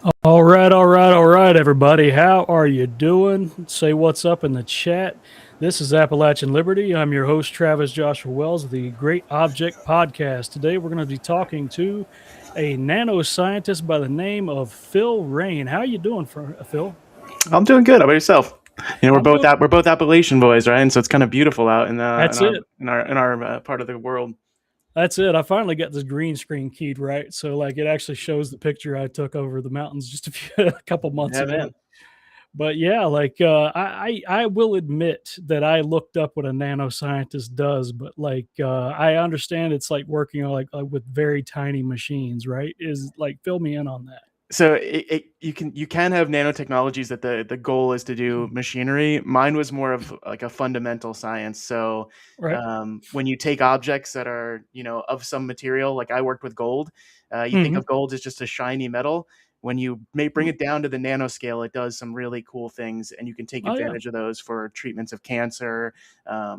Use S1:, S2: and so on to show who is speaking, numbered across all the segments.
S1: All right, everybody. How are you doing? Say what's up in the chat. This is Appalachian Liberty. I'm your host, Travis Joshua Wells of the Great Object Podcast. Today, we're going to be talking to a nanoscientist by the name of Phil Rein. How you doing, Phil?
S2: I'm doing good. How about yourself?
S1: I'm doing.
S2: We're both Appalachian boys, right? And so it's kind of beautiful out
S1: That's it.
S2: in our part of the world.
S1: That's it. I finally got this green screen keyed right, so like it actually shows the picture I took over the mountains just a couple months
S2: Yeah,
S1: ago.
S2: man.
S1: But yeah, like I will admit that I looked up what a nanoscientist does, but like I understand it's like working on like with very tiny machines, right? Is like fill me in on that.
S2: So you can have nanotechnologies that the goal is to do machinery. Mine was more of like a fundamental science. So
S1: Right.
S2: when you take objects that are of some material, like I worked with gold, you think
S1: Hmm.
S2: of gold as just a shiny metal. When you may bring it down to the nanoscale, it does some really cool things, and you can take
S1: Oh yeah.
S2: advantage of those for treatments of cancer,
S1: Wow.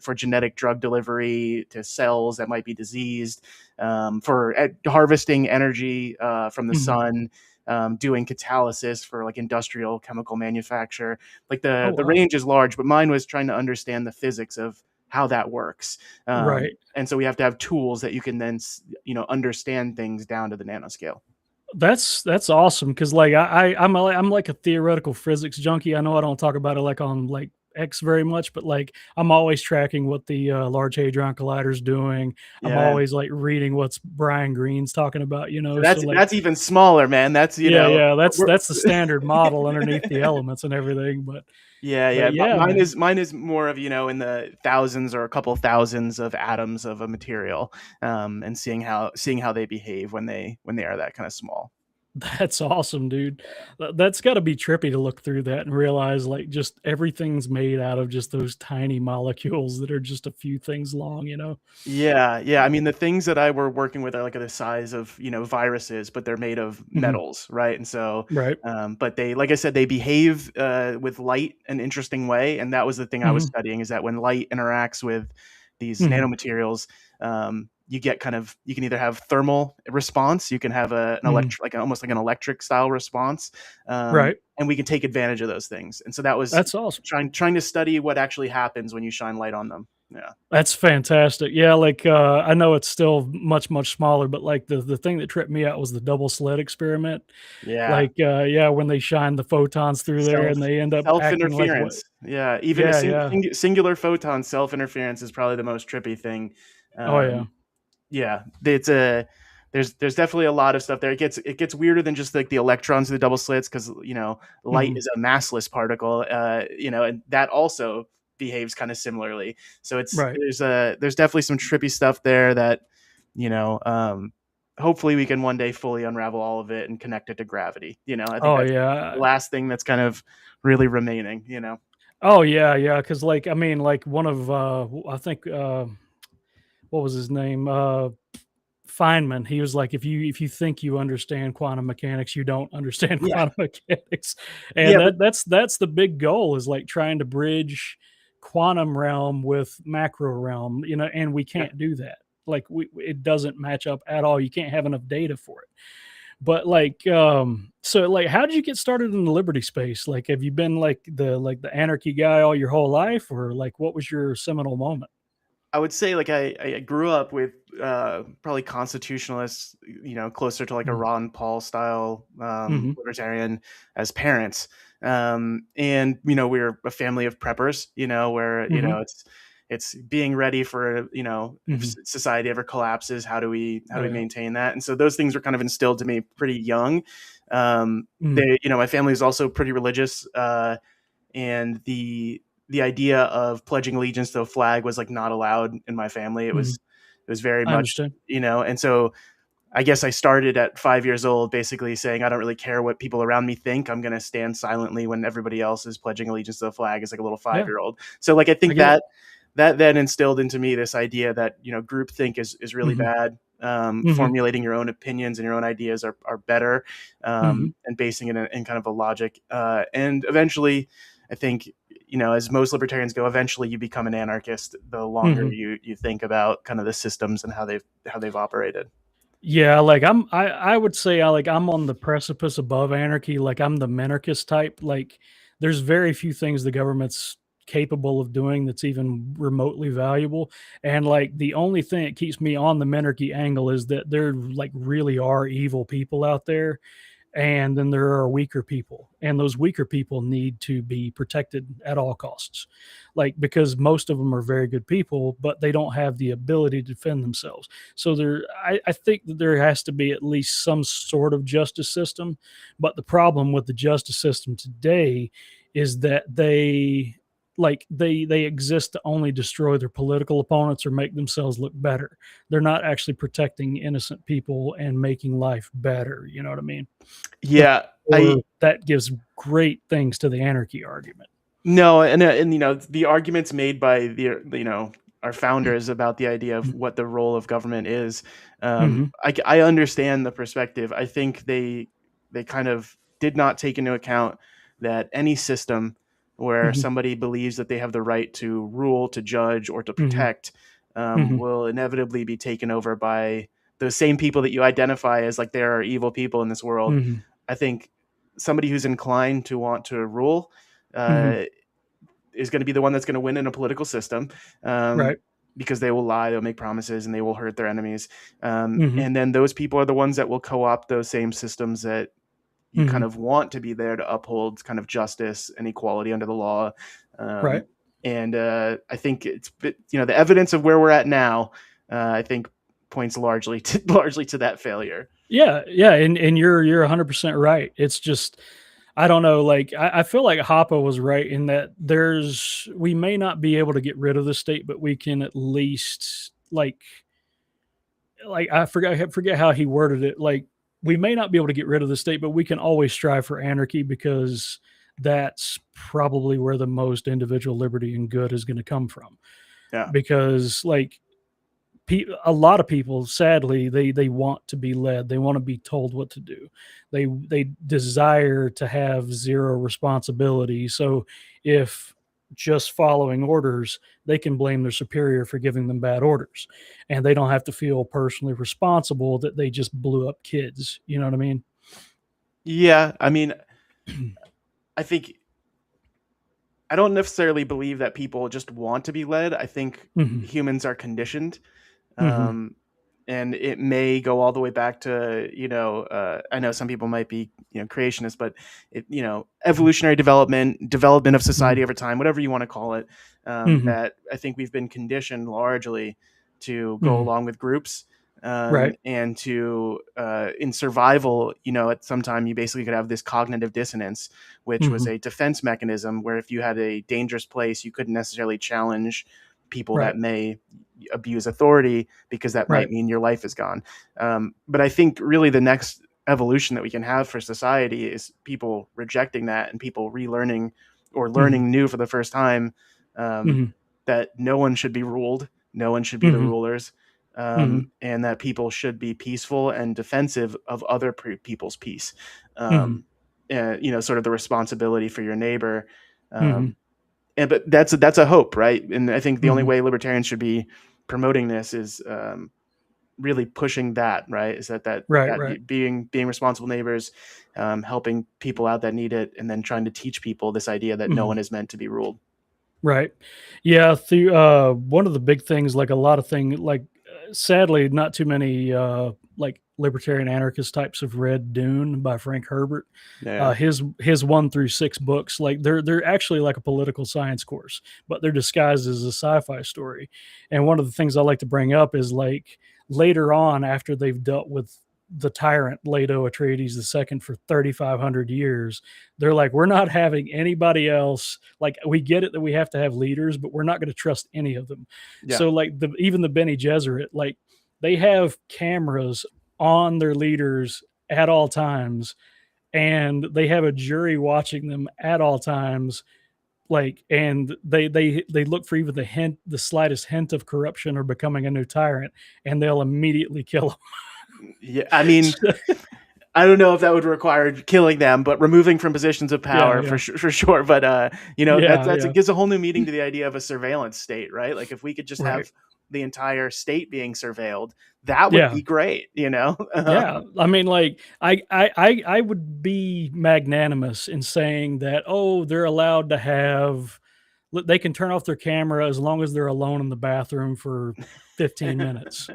S2: for genetic drug delivery to cells that might be diseased, for harvesting energy from the
S1: Hmm.
S2: sun, doing catalysis for like industrial chemical manufacture. Like
S1: Oh
S2: the
S1: wow.
S2: range is large, but mine was trying to understand the physics of how that works.
S1: Right.
S2: And so we have to have tools that you can then understand things down to the nanoscale.
S1: That's awesome because like I'm like a theoretical physics junkie. I know I don't talk about it like on like X very much, but like I'm always tracking what the Large Hadron Collider is doing. I'm
S2: Yeah, man.
S1: always like reading what's Brian Greene's talking about, you
S2: So
S1: know. So like
S2: that's even smaller, man. That's
S1: yeah, yeah, that's
S2: we're,
S1: that's the standard model underneath the elements and everything.
S2: yeah,
S1: But
S2: yeah.
S1: yeah, man,
S2: Mine is more of in the thousands or a couple thousands of atoms of a material, and seeing how they behave when they are that kind of small.
S1: that's awesome, dude. That's got to be trippy to look through that and realize like just everything's made out of just those tiny molecules that are just a few things long, you know.
S2: Yeah, yeah. I mean, the things that I were working with are like the size of viruses, but they're made of
S1: Mhm.
S2: metals, right? And so,
S1: Right.
S2: but they, like I said, they behave with light an interesting way, and that was the thing I was
S1: Mhm.
S2: studying is that when light interacts with these
S1: Mhm.
S2: nanomaterials, you get you can either have thermal response, you can have an
S1: Mhm.
S2: electric, like almost like an electric style response,
S1: Right.
S2: and we can take advantage of those things. And so that was
S1: That's awesome.
S2: trying to study what actually happens when you shine light on them. Yeah.
S1: That's fantastic. Yeah, like, I know it's still much, much smaller, but, like, the thing that tripped me out was the double slit experiment.
S2: Yeah.
S1: Like, yeah, when they shine the photons through there
S2: Self
S1: and they end up
S2: self
S1: acting like what.
S2: interference. Yeah, even a
S1: Yeah, yeah.
S2: singular photon self interference is probably the most trippy thing.
S1: Oh, yeah.
S2: Um, yeah, it's a there's definitely a lot of stuff there. It gets weirder than just like the electrons of the double slits because light
S1: Mhm.
S2: is a massless particle. And that also behaves kind of similarly. So
S1: Right.
S2: there's definitely some trippy stuff there that you know. Hopefully, we can one day fully unravel all of it and connect it to gravity. I think
S1: Oh,
S2: that's
S1: yeah.
S2: the last thing that's kind of really remaining.
S1: Oh, yeah, yeah. Because like, I mean, like, one of, I think, what was his name? Feynman, he was like, if you think you understand quantum mechanics, you don't understand
S2: Yeah,
S1: quantum mechanics, and
S2: yeah, but
S1: that's the big goal is like trying to bridge quantum realm with macro realm, you know, and we
S2: yeah.
S1: can't do that. Like it doesn't match up at all. You can't have enough data for it. But like, so like, how did you get started in the liberty space? Like, have you been like the anarchy guy all your whole life, or like, what was your seminal moment?
S2: I would say like I grew up with probably constitutionalists, closer to like a
S1: Mm-hmm.
S2: Ron Paul style
S1: Mm-hmm.
S2: libertarian as parents. And we are a family of preppers, where
S1: Mm-hmm.
S2: it's being ready for if
S1: Mm-hmm.
S2: society ever collapses, how do
S1: Oh
S2: we
S1: yeah.
S2: maintain that? And so those things were kind of instilled to me pretty young.
S1: Mm-hmm.
S2: They my family is also pretty religious, and the idea of pledging allegiance to a flag was like not allowed in my family.
S1: Mm-hmm.
S2: It was very
S1: I
S2: much,
S1: understand.
S2: and so I guess I started at 5 years old, basically saying I don't really care what people around me think. I'm going to stand silently when everybody else is pledging allegiance to the flag as like a little
S1: Yeah,
S2: 5 year old. So like I
S1: I
S2: think
S1: get it.
S2: that then instilled into me this idea that groupthink is really
S1: Mhm,
S2: bad.
S1: mhm,
S2: Formulating your own opinions and your own ideas are better,
S1: mhm,
S2: and basing it in kind of a logic. And eventually, I think as most libertarians go, eventually you become an anarchist the longer
S1: mhm.
S2: you think about kind of the systems and how they've operated.
S1: Yeah, like I would say I'm on the precipice above anarchy. Like I'm the minarchist type. Like there's very few things the government's capable of doing that's even remotely valuable. And like the only thing that keeps me on the minarchy angle is that there like really are evil people out there, and then there are weaker people, and those weaker people need to be protected at all costs, like because most of them are very good people but they don't have the ability to defend themselves. So I think that there has to be at least some sort of justice system, but the problem with the justice system today is that they exist to only destroy their political opponents or make themselves look better. They're not actually protecting innocent people and making life better, you know what I mean? And
S2: Yeah,
S1: or that gives great things to the anarchy argument.
S2: no, and the arguments made by our founders about the idea of what the role of government is.
S1: Mhm,
S2: I understand the perspective. I think they kind of did not take into account that any system where
S1: mhm,
S2: somebody believes that they have the right to rule, to judge, or to
S1: mhm,
S2: protect
S1: mhm,
S2: will inevitably be taken over by those same people that you identify as like there are evil people in this world.
S1: mhm,
S2: I think somebody who's inclined to want to rule
S1: mhm.
S2: uh, is going to be the one that's going to win in a political system,
S1: Right.
S2: because they will lie, they'll make promises, and they will hurt their enemies.
S1: Mhm,
S2: And then those people are the ones that will co-opt those same systems that you kind
S1: mhm.
S2: of want to be there to uphold kind of justice and equality under the law.
S1: Right.
S2: And I think the evidence of where we're at now, I think points largely to that failure.
S1: Yeah, yeah, and you're 100% right. It's just I don't know, like I feel like Hoppe was right in that we may not be able to get rid of the state, but we can at least I forget how he worded it. Like we may not be able to get rid of the state, but we can always strive for anarchy because that's probably where the most individual liberty and good is going to come from.
S2: Yeah.
S1: Because a lot of people, sadly, they want to be led, they want to be told what to do, they desire to have zero responsibility. So if just following orders, they can blame their superior for giving them bad orders, and they don't have to feel personally responsible that they just blew up kids, you know what I mean?
S2: Yeah. I mean, I think I don't necessarily believe that people just want to be led. I think
S1: Hmm.
S2: humans are conditioned,
S1: Hmm.
S2: um, and it may go all the way back to I know some people might be creationists, but evolutionary development of society
S1: Hmm.
S2: over time, whatever you want to call it.
S1: Hmm.
S2: That I think we've been conditioned largely to go
S1: Hmm.
S2: along with groups.
S1: Right.
S2: And to in survival, at some time you basically could have this cognitive dissonance, which was
S1: Hmm.
S2: a defense mechanism where if you had a dangerous place, you couldn't necessarily challenge people that
S1: Right.
S2: may abuse authority because that might
S1: Right.
S2: mean your life is gone. But I think really the next evolution that we can have for society is people rejecting that and people relearning or
S1: Hmm.
S2: learning new for the first time, um,
S1: Hmm.
S2: that no one should be ruled, no one should be the
S1: Hmm.
S2: rulers,
S1: Hmm.
S2: and that people should be peaceful and defensive of other people's peace.
S1: Hmm.
S2: Um, and sort of the responsibility for your neighbor.
S1: Hmm.
S2: Um, and but that's a hope, right? And I think the only
S1: Hmm.
S2: way libertarians should be promoting this is really pushing that, right? Is
S1: Right.
S2: that
S1: Right.
S2: being responsible neighbors, helping people out that need it, and then trying to teach people this idea that no
S1: Hmm.
S2: one is meant to be ruled.
S1: Right. Yeah, one of the big things, like a lot of sadly, not too many like libertarian anarchist types have read Dune by Frank Herbert.
S2: Yeah.
S1: His 1 through 6 books, like they're actually like a political science course, but they're disguised as a sci-fi story. And one of the things I like to bring up is like later on, after they've dealt with the tyrant Leto Atreides II for 3,500 years, they're like, we're not having anybody else. Like, we get it that we have to have leaders, but we're not going to trust any of them.
S2: Yeah.
S1: So, like, even the Bene Gesserit, like, they have cameras on their leaders at all times, and they have a jury watching them at all times. Like, and they look for even the slightest hint of corruption or becoming a new tyrant, and they'll immediately kill
S2: Yeah. I mean,
S1: them.
S2: I don't know if that would require killing them, but removing from positions of
S1: Yeah,
S2: power
S1: yeah,
S2: for sure. But
S1: yeah,
S2: it
S1: yeah.
S2: gives a whole new meaning to the idea of a surveillance state, right? Like if we could just
S1: Right.
S2: have the entire state being surveilled, that would
S1: Yeah.
S2: be great, you know?
S1: Yeah, I mean, like, I would be magnanimous in saying that, oh, they're allowed to have, they can turn off their camera as long as they're alone in the bathroom for 15 minutes.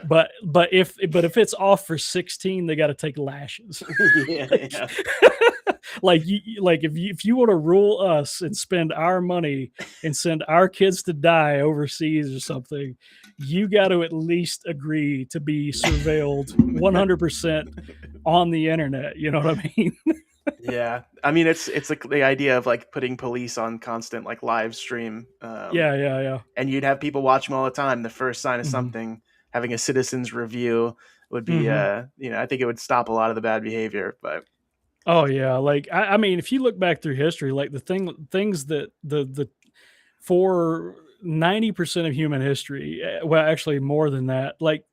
S1: But if it's off for 16, they got to take lashes.
S2: Yeah,
S1: like,
S2: yeah.
S1: like if you want to rule us and spend our money and send our kids to die overseas or something, you got to at least agree to be surveilled 100% on the internet. You know what I mean?
S2: Yeah, I mean it's like the idea of like putting police on constant like live stream,
S1: Yeah, yeah, yeah.
S2: and you'd have people watch them all the time. The first sign of
S1: Hmm.
S2: something, having a citizen's review would be,
S1: Hmm.
S2: I think it would stop a lot of the bad behavior. But
S1: Oh yeah, like I mean, if you look back through history, like things that the for 90% of human history, well, actually more than that, like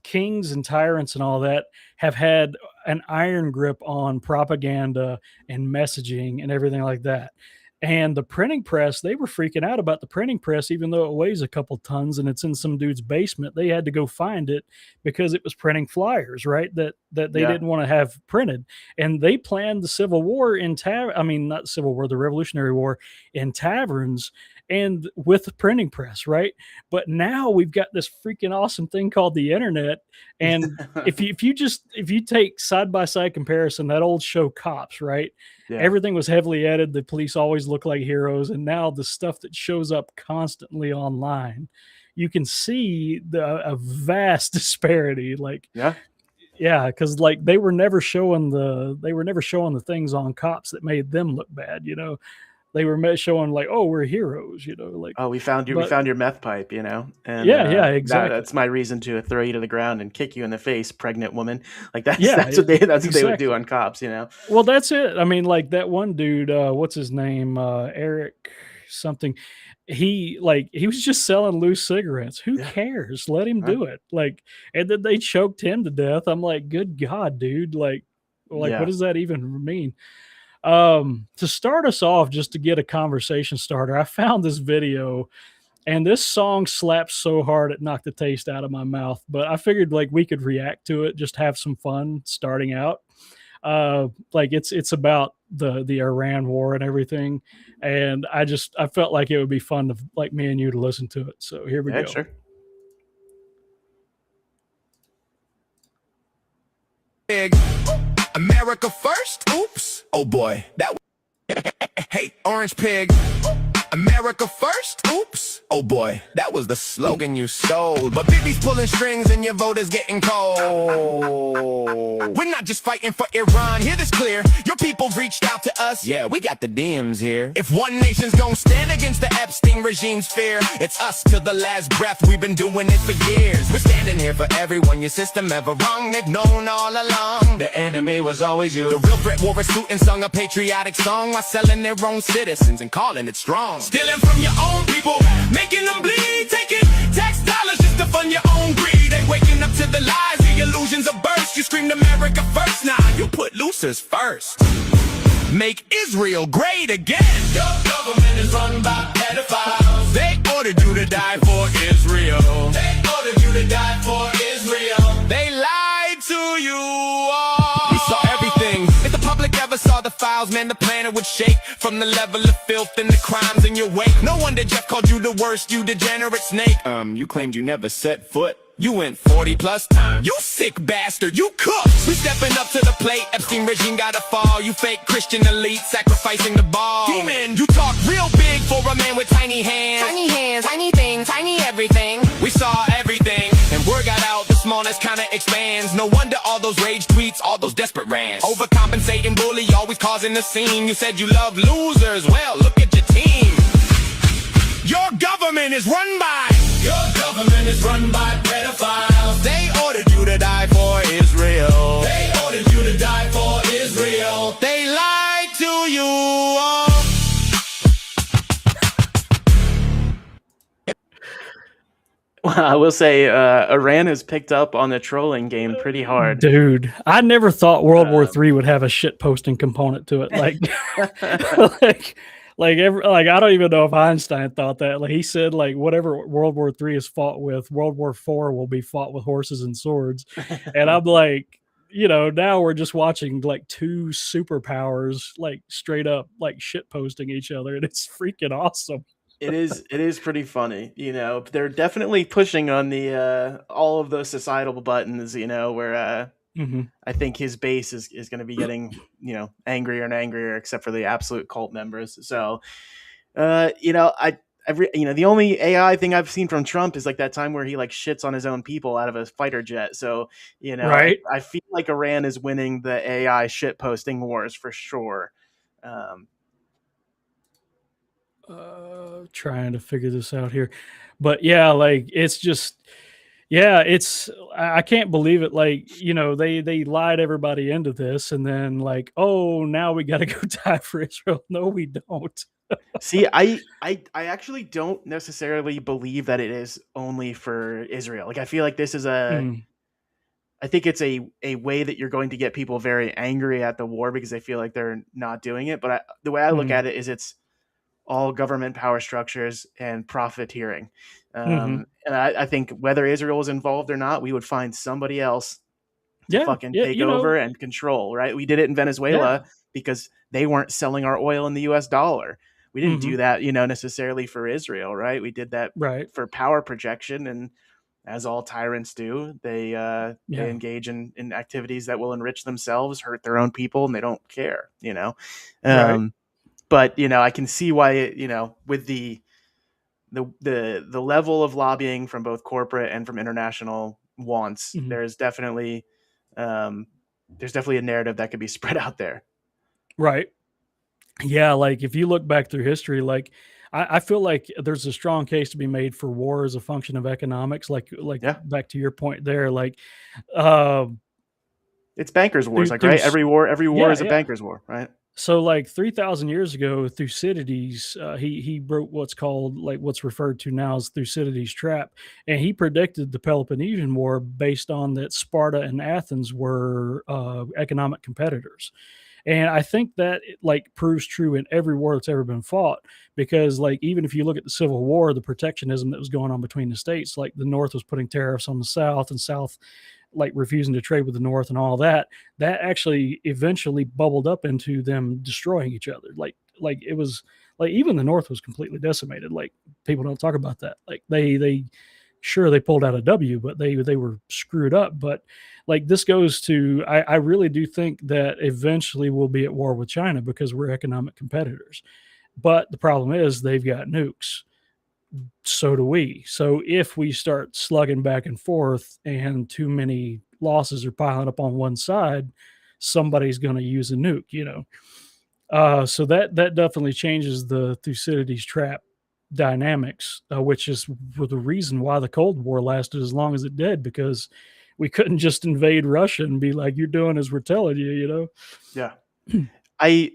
S1: kings and tyrants and all that have had an iron grip on propaganda and messaging and everything like that. And the printing press, they were freaking out about the printing press, even though it weighs a couple tons and it's in some dude's basement. They had to go find it because it was printing flyers, right? That they
S2: yeah,
S1: didn't want to have printed. And they planned the Civil War I mean, not Civil War, the Revolutionary War in taverns and with the printing press, right? But now we've got this freaking awesome thing called the internet. And if you take side by side comparison, that old show Cops, right?
S2: yeah,
S1: Everything was heavily edited. The police always look like heroes, and now the stuff that shows up constantly online, you can see a vast disparity. Like,
S2: yeah.
S1: yeah, because like they were never showing the things on Cops that made them look bad. They were showing like, oh, we're heroes. Like,
S2: Oh, we found you. We
S1: but
S2: found your meth pipe, and
S1: yeah, yeah, exactly.
S2: that's my reason to throw you to the ground and kick you in the face, pregnant woman. Like that's
S1: Yeah,
S2: that's what they would do
S1: exactly.
S2: on Cops.
S1: Well, that's it. I mean, like that one dude, what's his name? Eric something. He was just selling loose cigarettes. Who
S2: Yeah,
S1: cares? Let him
S2: huh?
S1: do it. Like, and then they choked him to death. I'm like, good God, dude. Like what
S2: Yeah,
S1: does that even mean? To start us off, just to get a conversation starter, I found this video and this song slaps so hard it knocked the taste out of my mouth. But I figured like we could react to it, just have some fun starting out. Like it's about the Iran war and everything, and I felt like it would be fun to like me and you to listen to it. So here we
S2: yeah,
S1: go.
S2: sure.
S3: Big America first. Oops. Oh boy. That. Hey, Orange Pig. America first. Oops. Oh boy. That was the slogan you stole. But Bibi's pulling strings and your vote is getting cold. We're not just fighting for Iran. Hear this clear. Your people reached out to us. Yeah, we got the DMs here. If one nation's gonna stand against the Epstein regime's fear, it's us till the last breath. We've been doing it for years. We're standing here for everyone. Your system ever wrong. They've known all along. The enemy was always you. The real threat wore a suit and sung a patriotic song while selling their own citizens and calling it strong. Stealing from your own people, making them bleed, taking tax dollars just to fund your own greed. They waking up to the lies, the illusions of burst. You screamed America first, nah, you put losers first. Make Israel great again. Your government is run by pedophiles. They ordered you to die for Israel. They ordered you to die for Israel. They lied to you all. We saw everything. If the public ever saw the files, man, the planet would shake from the level of filth and the crimes in your wake. No wonder Jeff called you the worst, you degenerate snake. You claimed you never set foot. You went 40 plus times. You sick bastard, you cooked. We stepping up to the plate. Epstein regime gotta fall. You fake Christian elite sacrificing the ball. Demon, you talk real big for a man with tiny hands. Tiny hands, tiny things, tiny everything. We saw everything, and word got out. The smallness kinda expands. No wonder all those rage tweets, all those desperate rants. Overcompensating bully, always causing a scene. You said you love losers. Well, look at your team. Your government is run by. Your government is run by pedophiles. They ordered you to die for Israel. They ordered you to die for Israel. They lied to you all.
S2: Well, I will say, Iran has picked up on the trolling game pretty hard.
S1: Dude, I never thought World War III would have a shit posting component to it. Like, like, like I don't even know if Einstein thought that. Like he said, like whatever World War III is fought with, World War IV will be fought with horses and swords. And I'm like, now we're just watching like two superpowers like straight up like shit posting each other, and it's freaking awesome.
S2: It is pretty funny. They're definitely pushing on the all of those societal buttons, where
S1: Hmm.
S2: I think his base is going to be getting, angrier and angrier, except for the absolute cult members. So, the only AI thing I've seen from Trump is like that time where he like shits on his own people out of a fighter jet. So,
S1: Right.
S2: I feel like Iran is winning the AI shit posting wars for sure. Um,
S1: Trying to figure this out here, but yeah, like it's just, yeah, it's I can't believe it. Like they lied everybody into this, and then like, oh, now we got to go die for Israel. No, we don't.
S2: See, I actually don't necessarily believe that it is only for Israel. Like, I feel like this is
S1: Mm,
S2: I think it's a way that you're going to get people very angry at the war because they feel like they're not doing it. But the way I look
S1: mm,
S2: at it is it's all government power structures and profiteering.
S1: hmm.
S2: And I think whether Israel is involved or not, we would find somebody else to
S1: Yeah,
S2: fucking
S1: yeah,
S2: take over and control, right? We did it in
S1: yeah,
S2: Venezuela because they weren't selling our oil in the US dollar. We didn't
S1: hmm,
S2: do that, necessarily for Israel, right? We did that
S1: right,
S2: for power projection, and as all tyrants do, they
S1: yeah,
S2: engage in activities that will enrich themselves, hurt their own people, and they don't care.
S1: right,
S2: Um, but I can see why with the level of lobbying from both corporate and from international wants,
S1: hmm,
S2: um, there's definitely a narrative that could be spread out there.
S1: right. Yeah, like if you look back through history, like I feel like there's a strong case to be made for war as a function of economics. Like
S2: Yeah,
S1: back to your point there, like um,
S2: it's bankers wars,
S1: through
S2: like,
S1: through
S2: right.
S1: s-
S2: Every war
S1: yeah,
S2: is a
S1: yeah.
S2: bankers war, right?
S1: So like 3,000 years ago, Thucydides, he wrote what's called like what's referred to now as Thucydides' trap, and he predicted the Peloponnesian War based on that Sparta and Athens were economic competitors. And I think that like proves true in every war that's ever been fought, because like even if you look at the Civil War, the protectionism that was going on between the states, like the North was putting tariffs on the South, and South like refusing to trade with the North and all that, that actually eventually bubbled up into them destroying each other. Like it was like even the North was completely decimated. Like people don't talk about that. Like they sure they pulled out a W, but they were screwed up. But like this goes to I really do think that eventually we'll be at war with China because we're economic competitors. But the problem is they've got nukes, so do we. So if we start slugging back and forth and too many losses are piling up on one side, somebody's going to use a nuke. So that definitely changes the Thucydides trap dynamics, which is the reason why the Cold War lasted as long as it did, because we couldn't just invade Russia and be like, "You're doing as we're telling you."
S2: Yeah, I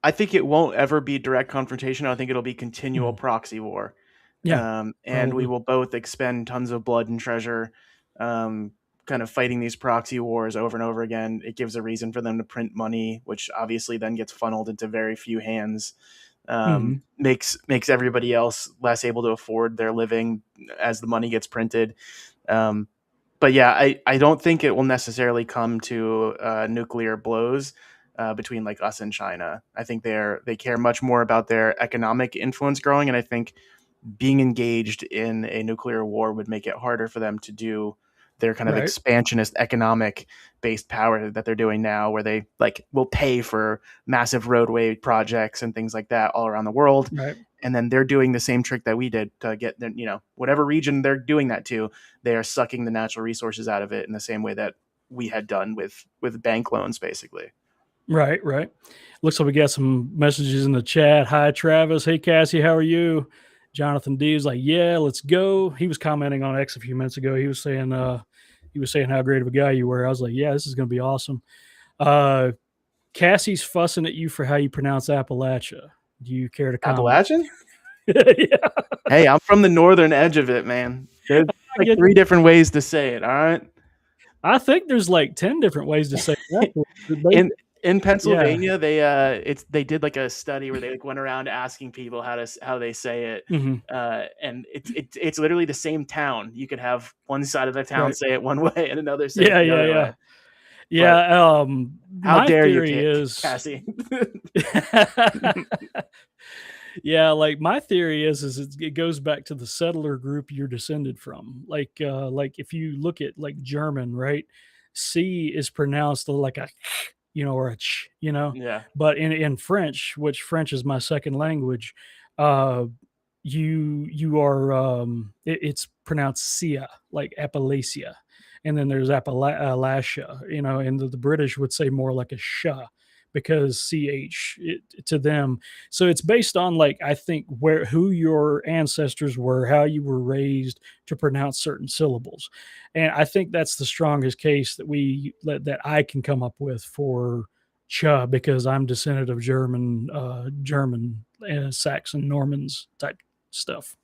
S2: I think it won't ever be direct confrontation. I think it'll be continual
S1: Mhm.
S2: proxy war.
S1: Yeah,
S2: And we
S1: probably.
S2: will both expend tons of blood and treasure, um, kind of fighting these proxy wars over and over again. It gives a reason for them to print money, which obviously then gets funneled into very few hands.
S1: Hmm.
S2: Makes everybody else less able to afford their living as the money gets printed. Um, but yeah, I don't think it will necessarily come to nuclear blows between like us and China. I think they care much more about their economic influence growing, and I think being engaged in a nuclear war would make it harder for them to do their kind of
S1: Right,
S2: expansionist economic based power that they're doing now, where they like will pay for massive roadway projects and things like that all around the world.
S1: right.
S2: And then they're doing the same trick that we did to get them, whatever region they're doing that to, they are sucking the natural resources out of it in the same way that we had done with bank loans, basically.
S1: Right, right. Looks like we got some messages in the chat. Hi, Travis. Hey, Cassie. How are you? Jonathan D was like, "Yeah, let's go." He was commenting on X a few minutes ago. He was saying how great of a guy you were. I was like, "Yeah, this is going to be awesome." Uh, Cassie's fussing at you for how you pronounce Appalachia. Do you care to comment?
S2: Appalachian?
S1: Yeah,
S2: Hey, I'm from the northern edge of it, man. There's
S1: I
S2: like
S1: get.
S2: three different ways to say it. All right.
S1: I think there's like 10 different ways to say that.
S2: in In
S1: Yeah.
S2: Pennsylvania, they did like a study where they like went around asking people how they say it,
S1: Mhm.
S2: and it's literally the same town. You could have one side of the town
S1: Right.
S2: say it one way and another say it
S1: Yeah,
S2: the
S1: yeah,
S2: other
S1: yeah.
S2: way. But
S1: Yeah,
S2: how
S1: my
S2: dare you,
S1: theory is
S2: Cassie?
S1: yeah, like my theory is it goes back to the settler group you're descended from. Like if you look at like German, right? C is pronounced like a or a ch,
S2: Yeah,
S1: but in French, which French is my second language, uh you are it's pronounced Sia, like Appalachia. And then there's Appalachia, and the British would say more like a sha because to them. So it's based on, like, I think who your ancestors were, how you were raised to pronounce certain syllables. And I think that's the strongest case that I can come up with for cha, because I'm descendant of German, Saxon, Normans type stuff.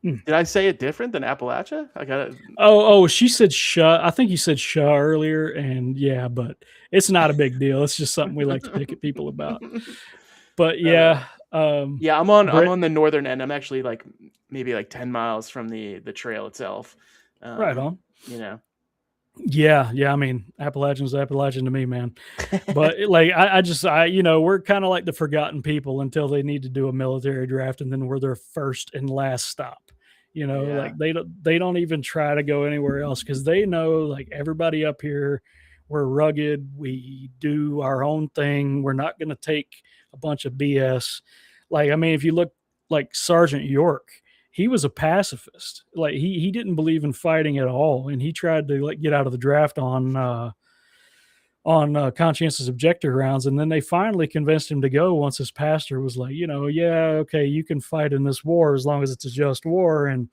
S1: Mm.
S2: did I say it different than Appalachia? I got it.
S1: Oh, she said "sha." I think you said "sha" earlier, and yeah, but it's not a big deal. It's just something we like to pick at people about. But
S2: uh,
S1: yeah,
S2: yeah, I'm
S1: Brett,
S2: on the northern end. I'm actually like maybe like 10 miles from the trail itself.
S1: right
S2: Um,
S1: on.
S2: you know.
S1: Yeah, yeah. I mean, Appalachian's Appalachian to me, man. But we're kind of like the forgotten people until they need to do a military draft, and then we're their first and last stop.
S2: Yeah.
S1: Like they don't even try to go anywhere else because they know, like, everybody up here, we're rugged. We do our own thing. We're not going to take a bunch of BS. Like, I mean, if you look like Sergeant York, he was a pacifist. Like, he didn't believe in fighting at all, and he tried to, like, get out of the draft on conscientious objector grounds. And then they finally convinced him to go once his pastor was like, yeah, okay, you can fight in this war as long as it's a just war. And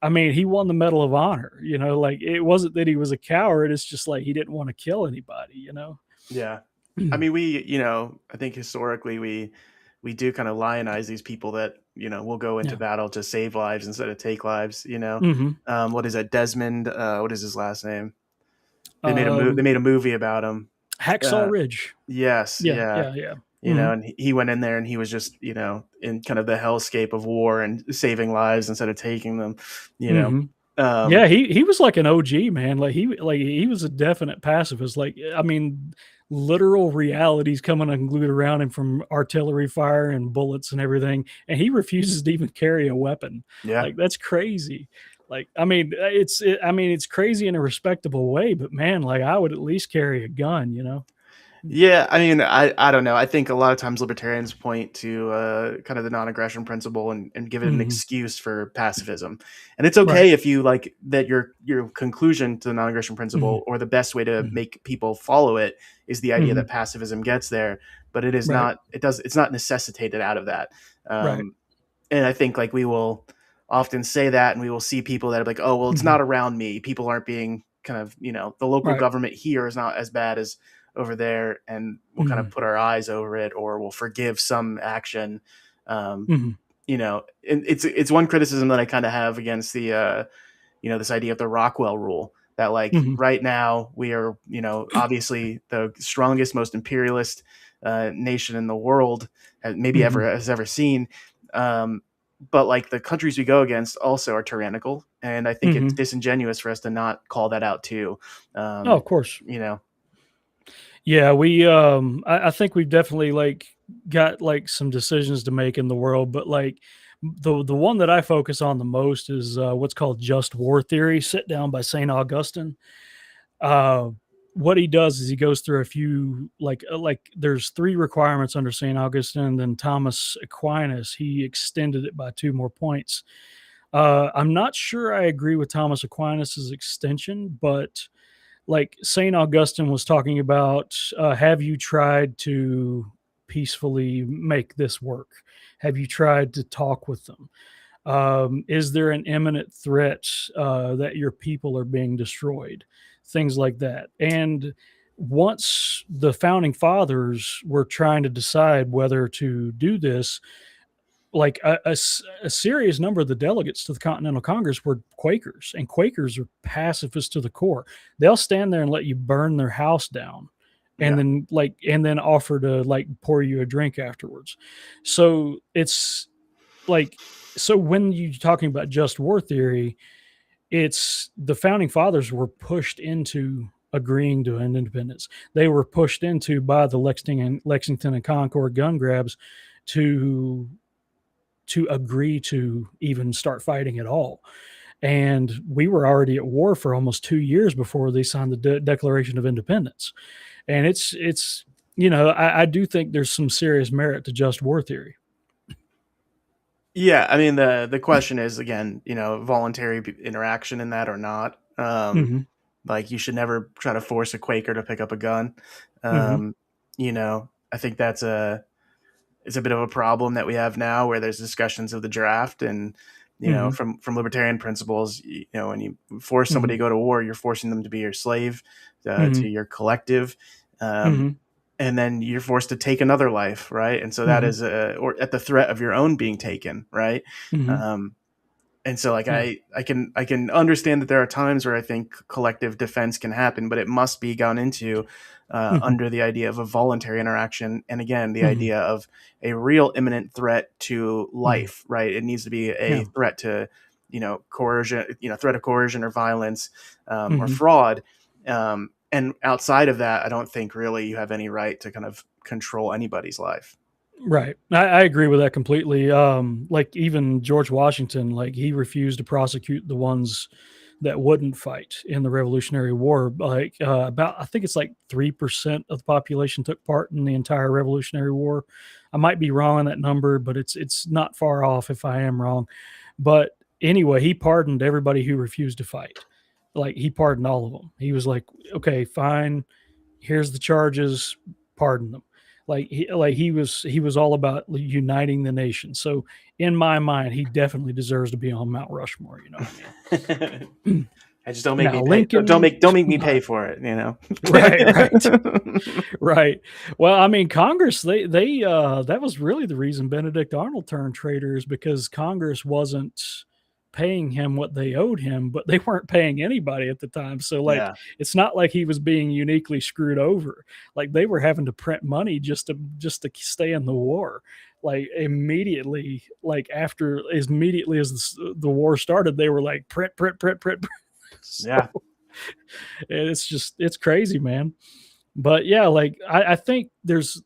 S1: I mean, he won the Medal of Honor. Like, it wasn't that he was a coward. It's just like he didn't want to kill anybody.
S2: Yeah. I mean, I think historically we do kind of lionize these people that, will go into
S1: Yeah.
S2: battle to save lives instead of take lives.
S1: Hmm.
S2: What is that? Desmond, what is his last name? They
S1: Um,
S2: made a movie about him.
S1: Hacksaw
S2: Uh,
S1: Ridge.
S2: yes,
S1: Yeah,
S2: yeah.
S1: yeah, yeah. Hmm.
S2: And he went in there and he was just, in kind of the hellscape of war and saving lives instead of taking them, you know.
S1: Hmm.
S2: Um,
S1: Yeah, he was like an OG, man. Like he was a definite pacifist. Like, I mean, literal realities coming unglued around him from artillery fire and bullets and everything, and he refuses to even carry a weapon.
S2: yeah.
S1: Like, that's crazy. Like, I mean, it's crazy in a respectable way, but man, like, I would at least carry a gun.
S2: Yeah, I mean, I don't know. I think a lot of times libertarians point to kind of the non-aggression principle and give it an
S1: Hmm.
S2: excuse for pacifism. And it's
S1: Right.
S2: okay if you like that your conclusion to the non-aggression
S1: Hmm.
S2: principle or the best way to
S1: Hmm.
S2: make people follow it is the idea
S1: Hmm.
S2: that pacifism gets there, but
S1: Right.
S2: it's not necessitated out of that.
S1: Right.
S2: Um, and I think like we will often say that and we will see people that are like, oh, well, it's
S1: Hmm.
S2: not around me. People aren't being kind of, the local
S1: Right.
S2: government here is not as bad as over there. And we'll kind of
S1: Hmm.
S2: put our eyes over it or we'll forgive some action. Um,
S1: Hmm.
S2: and it's one criticism that I kind of have against this idea of the Rockwell rule that like
S1: Hmm.
S2: right now we are, obviously the strongest, most imperialist nation in the world maybe ever
S1: Hmm.
S2: has ever seen. Um, but like the countries we go against also are tyrannical. And I think it's
S1: Hmm.
S2: disingenuous for us to not call that out too.
S1: Oh,
S2: Um,
S1: of course.
S2: you know,
S1: Yeah, I think we've definitely, like, got, like, some decisions to make in the world, but, like, the one that I focus on the most is what's called just war theory, set down by St. Augustine. Uh, what he does is he goes through a few, like there's three requirements under St. Augustine, and then Thomas Aquinas, he extended it by two more points. I'm not sure I agree with Thomas Aquinas's extension, but like St. Augustine was talking about, have you tried to peacefully make this work? Have you tried to talk with them? Is there an imminent threat that your people are being destroyed? Things like that. And once the founding fathers were trying to decide whether to do this, like a serious number of the delegates to the Continental Congress were Quakers, and Quakers are pacifists to the core. They'll stand there and let you burn their house down and
S2: Yeah.
S1: then offer to like pour you a drink afterwards. So it's like, so when you're talking about just war theory, it's the founding fathers were pushed into agreeing to an independence. They were pushed into by the Lexington and Concord gun grabs to agree to even start fighting at all. And we were already at war for almost 2 years before they signed the Declaration of Independence. And it's I do think there's some serious merit to just war theory.
S2: Yeah, I mean the question is again, voluntary interaction in that or not.
S1: Mm-hmm.
S2: Like you should never try to force a Quaker to pick up a gun.
S1: Mm-hmm.
S2: Um, I think that's it's a bit of a problem that we have now, where there's discussions of the draft, and
S1: Mm-hmm.
S2: from libertarian principles, when you force somebody
S1: Mm-hmm.
S2: to go to war, you're forcing them to be your slave
S1: Mm-hmm.
S2: to your collective. Um,
S1: Mm-hmm.
S2: and then you're forced to take another life, right? And so that
S1: Mm-hmm.
S2: is or at the threat of your own being taken, right?
S1: Mm-hmm.
S2: Um, and so like
S1: Yeah.
S2: I can understand that there are times where I think collective defense can happen, but it must be gone into
S1: Mm-hmm.
S2: under the idea of a voluntary interaction, and again the
S1: Mm-hmm.
S2: idea of a real imminent threat to
S1: Mm-hmm.
S2: life, right? It needs to be a
S1: Yeah.
S2: threat to coercion, threat of coercion or violence or
S1: Mm-hmm.
S2: fraud. And outside of that, I don't think really you have any right to kind of control anybody's life.
S1: Right. I agree with that completely. Like even George Washington, like he refused to prosecute the ones that wouldn't fight in the Revolutionary War. Like about, I think it's like 3% of the population took part in the entire Revolutionary War. I might be wrong on that number, but it's not far off if I am wrong. But anyway, he pardoned everybody who refused to fight. Like he pardoned all of them. He was like, okay, fine. Here's the charges. Pardon them. He was all about uniting the nation. So in my mind, he definitely deserves to be on Mount Rushmore. You know what I mean?
S2: I just don't make
S1: Now
S2: me pay. Don't
S1: Lincoln,
S2: make don't make me
S1: not.
S2: pay for it.
S1: Right, right, right. Well, I mean, Congress, they that was really the reason Benedict Arnold turned traitor, is because Congress wasn't paying him what they owed him, but they weren't paying anybody at the time. So like
S2: Yeah.
S1: it's not like he was being uniquely screwed over. Like they were having to print money just to stay in the war. Like immediately, like after as immediately as the war started, they were like print, print, print, print.
S2: Yeah.
S1: So it's crazy, man. But yeah, like I think there's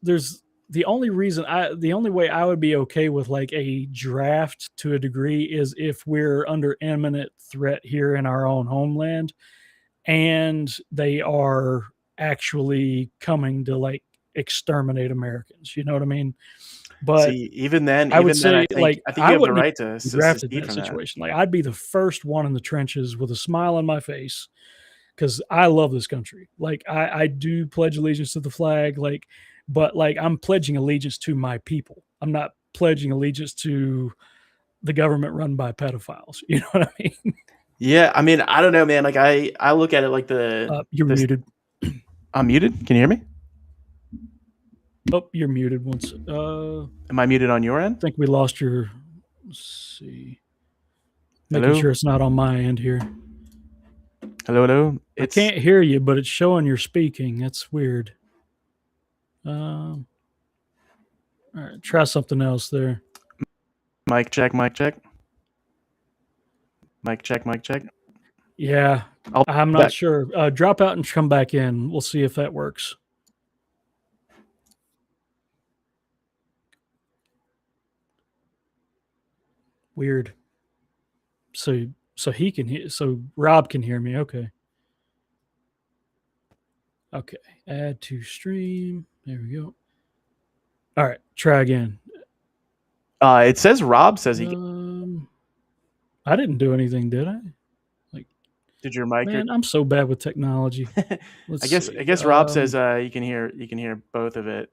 S1: the only way I would be okay with like a draft to a degree is if we're under imminent threat here in our own homeland and they are actually coming to like exterminate Americans. You know what I mean? But
S2: See, even then,
S1: I would
S2: I
S1: say
S2: think
S1: like
S2: I think
S1: I
S2: you have the
S1: wouldn't
S2: right to
S1: even be drafted in
S2: secede
S1: that
S2: from that.
S1: situation. Like I'd be the first one in the trenches with a smile on my face because I love this country. Like I do pledge allegiance to the flag, like, but like I'm pledging allegiance to my people. I'm not pledging allegiance to the government run by pedophiles. You know what I mean?
S2: Yeah, I mean, I don't know, man. Like I look at it like the
S1: You're
S2: this.
S1: muted.
S2: I'm muted. Can you hear me?
S1: Oh, you're muted once.
S2: Am I muted on your
S1: I
S2: end?
S1: think we lost your. Let's see. Making
S2: Hello,
S1: sure it's not on my end here.
S2: hello, hello.
S1: I
S2: It's
S1: can't hear you, but it's showing you're speaking. That's weird. All right, try something else there.
S2: mic check, mic check, mic check, mic check.
S1: Yeah,
S2: I'll
S1: I'm
S2: be
S1: not
S2: back.
S1: sure. Drop out and come back in. We'll see if that works. Weird. So he can hear. So Rob can hear me. Okay. Okay. Add to stream. There we go. All right. Try again.
S2: It says Rob says he
S1: I didn't do anything, did I? Like,
S2: did your mic.
S1: man, I'm so bad with technology.
S2: I
S1: Let's
S2: guess
S1: see.
S2: I guess Rob says you can hear both of it.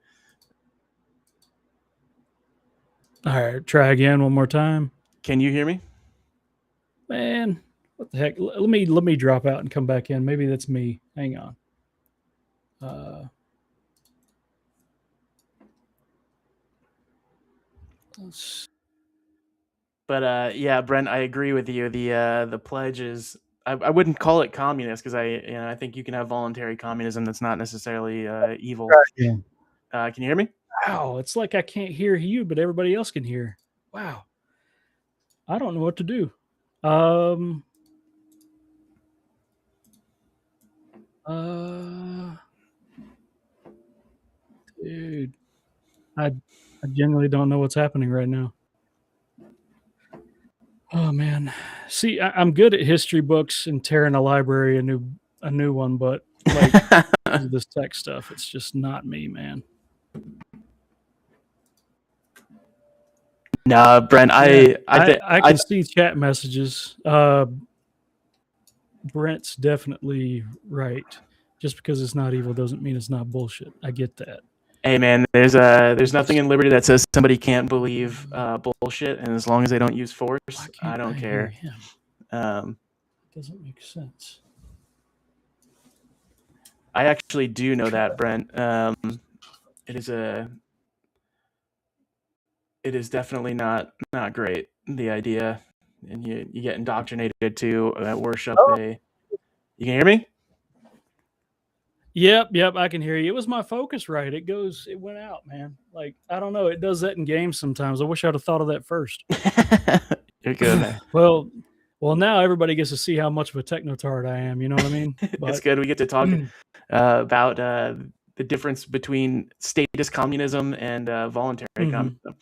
S1: All right. Try again one more time.
S2: Can you hear me?
S1: Man, what the heck? Let me drop out and come back in. Maybe that's me. Hang on. Let's
S2: But yeah, Brent, I agree with you. The pledge is I wouldn't call it communist because I think you can have voluntary communism that's not necessarily evil.
S1: Yeah.
S2: Can you hear me?
S1: Wow, it's like I can't hear you, but everybody else can hear. Wow, I don't know what to do. Um, uh, dude, I genuinely don't know what's happening right now. Oh man, see, I'm good at history books and tearing a library a new one, but like this tech stuff, it's just not me, man.
S2: Nah, Brent,
S1: Yeah,
S2: I think
S1: I can see chat messages. Brent's definitely right. Just because it's not evil doesn't mean it's not bullshit. I get that.
S2: hey man, there's nothing in liberty that says somebody can't believe bullshit, and as long as they don't use force,
S1: Why
S2: I
S1: can't
S2: don't
S1: I hear
S2: care.
S1: him?
S2: Um,
S1: Doesn't make sense.
S2: I actually do know that, Brent. It is a it is definitely not great, the idea, and you get indoctrinated to worship
S1: Oh,
S2: a. You can hear me?
S1: yep, I can hear you. It was my focus right. It went out, man. Like, I don't know. It does that in games sometimes. I wish I'd have thought of that first.
S2: You're good, man.
S1: well, now everybody gets to see how much of a technotard I am. You know what I mean?
S2: It's
S1: But
S2: good. We get to talk about the difference between statist communism and voluntary
S1: mhm.
S2: communism.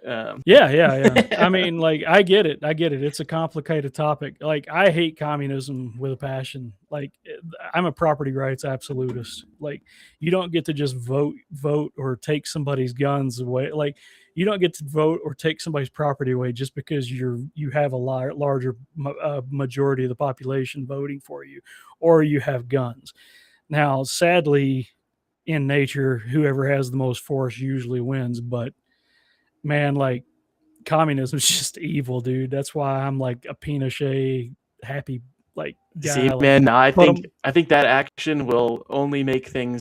S2: Um,
S1: Yeah. I mean, like, I get it. It's a complicated topic. Like, I hate communism with a passion. Like, I'm a property rights absolutist. Like, you don't get to just vote, or take somebody's guns away. Like, you don't get to vote or take somebody's property away just because you have a larger majority of the population voting for you, or you have guns. Now, sadly, in nature, whoever has the most force usually wins. But man, like, communism is just evil, dude. That's why I'm like a Pinochet happy like
S2: See,
S1: guy. Like,
S2: man, no, I
S1: but
S2: think I think that action will only make things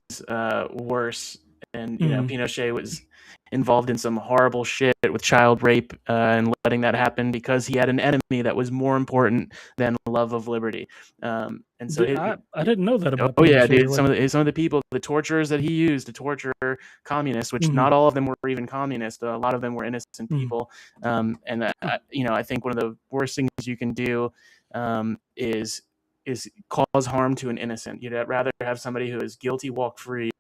S2: worse. And
S1: mm,
S2: Pinochet was involved in some horrible shit with child rape and letting that happen because he had an enemy that was more important than love of liberty. And so,
S1: I didn't know that about
S2: oh yeah,
S1: Pinochet.
S2: dude,
S1: Like,
S2: some of the people, the torturers that he used to torture communists, which
S1: mm,
S2: not all of them were even communists. A lot of them were innocent
S1: mm,
S2: people. And I think one of the worst things you can do is cause harm to an innocent. You'd rather have somebody who is guilty walk free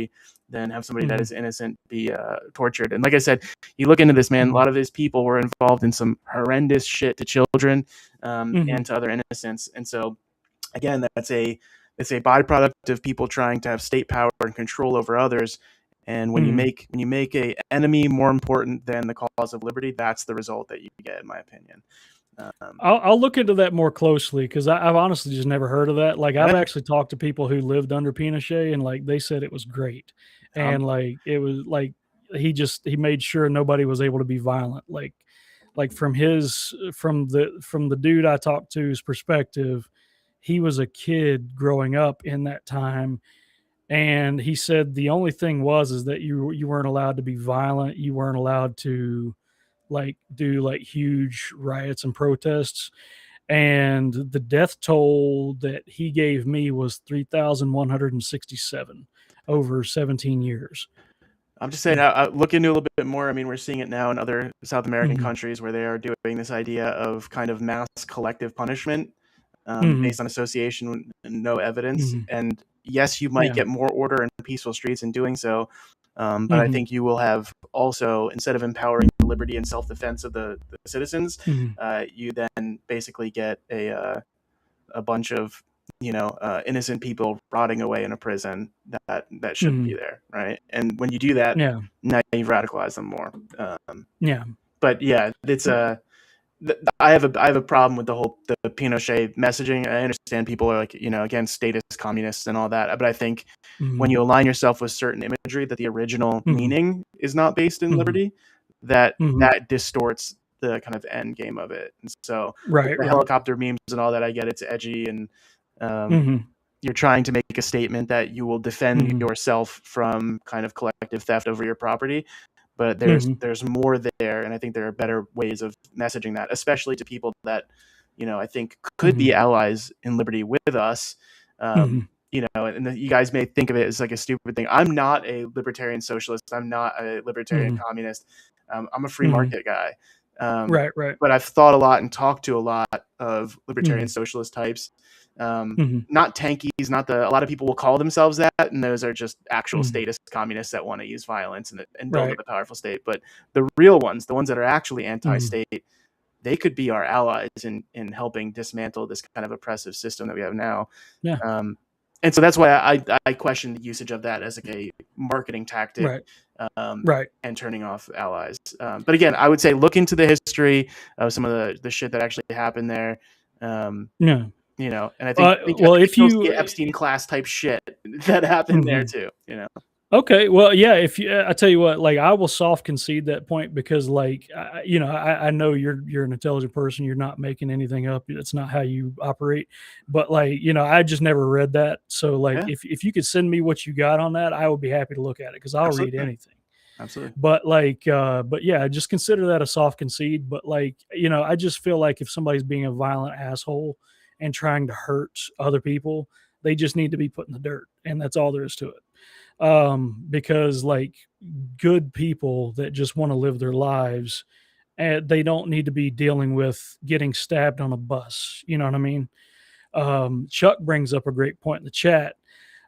S2: than have somebody that
S1: mm,
S2: is innocent be tortured. And like I said, you look into this, man. A
S1: mm,
S2: lot of these people were involved in some horrendous shit to children
S1: mm,
S2: and to other innocents. And so, again, it's a byproduct of people trying to have state power and control over others. And
S1: mm.
S2: when you make a enemy more important than the cause of liberty, that's the result that you get, in my opinion. Um,
S1: I'll look into that more closely because I've honestly just never heard of that. Like, I've
S2: yeah,
S1: actually talked to people who lived under Pinochet, and like they said it was great,
S2: um,
S1: and like it was like he made sure nobody was able to be violent. Like from the dude I talked to's perspective, he was a kid growing up in that time, and he said the only thing was is that you weren't allowed to be violent, you weren't allowed to like do like huge riots and protests, and the death toll that he gave me was 3,167 over 17 years.
S2: I'm just saying, look into a little bit more. I mean, we're seeing it now in other South American
S1: Mhm,
S2: countries where they are doing this idea of kind of mass collective punishment
S1: mhm,
S2: based on association and no evidence.
S1: mhm.
S2: And yes, you might
S1: Yeah.
S2: get more order and peaceful streets in doing so. But I
S1: Mhm,
S2: think you will have also, instead of empowering the liberty and self-defense of the citizens,
S1: mhm,
S2: you then basically get a bunch of innocent people rotting away in a prison that shouldn't be
S1: mhm.
S2: there, right? And when you do that,
S1: Yeah.
S2: now you've radicalized them more.
S1: Yeah.
S2: But yeah, it's I have a problem with the Pinochet messaging. I understand people are like against statist communists and all that, but I think when
S1: Mhm,
S2: you align yourself with certain imagery that the original
S1: mhm,
S2: meaning is not based in
S1: mhm,
S2: liberty, that
S1: mhm.
S2: that distorts the kind of end game of it. And so with
S1: Right,
S2: the
S1: right.
S2: helicopter memes and all that, I get it's edgy and um,
S1: Mhm,
S2: you're trying to make a statement that you will defend
S1: mhm,
S2: yourself from kind of collective theft over your property, but there's
S1: mhm,
S2: there's more there, and I think there are better ways of messaging that, especially to people that I think could be allies in liberty with us. And you guys may think of it as like a stupid thing. I'm not a libertarian socialist. I'm not a libertarian communist. I'm a free market guy.
S1: Right.
S2: But I've thought a lot and talked to a lot of libertarian socialist types. Not tankies, a lot of people will call themselves that, and those are just actual statist communists that want to use violence and build up a powerful state. But the real ones, the ones that are actually anti-state, they could be our allies in helping dismantle this kind of oppressive system that we have now.
S1: Yeah.
S2: And so that's why I question the usage of that as like a marketing tactic, and turning off allies. But again, I would say look into the history of some of the shit that actually happened there. And I think
S1: if you
S2: the Epstein class type shit that happened there too.
S1: Okay, well, yeah. If you, I tell you what, like I will soft concede that point because, like, I know you're an intelligent person. You're not making anything up. That's not how you operate. But like, I just never read that. So like, if you could send me what you got on that, I would be happy to look at it because I'll read anything.
S2: Absolutely.
S1: But like, but yeah, just consider that a soft concede. But like, I just feel like if somebody's being a violent asshole and trying to hurt other people, they just need to be put in the dirt, and that's all there is to it. Because like good people that just want to live their lives, and they don't need to be dealing with getting stabbed on a bus. You know what I mean? Chuck brings up a great point in the chat.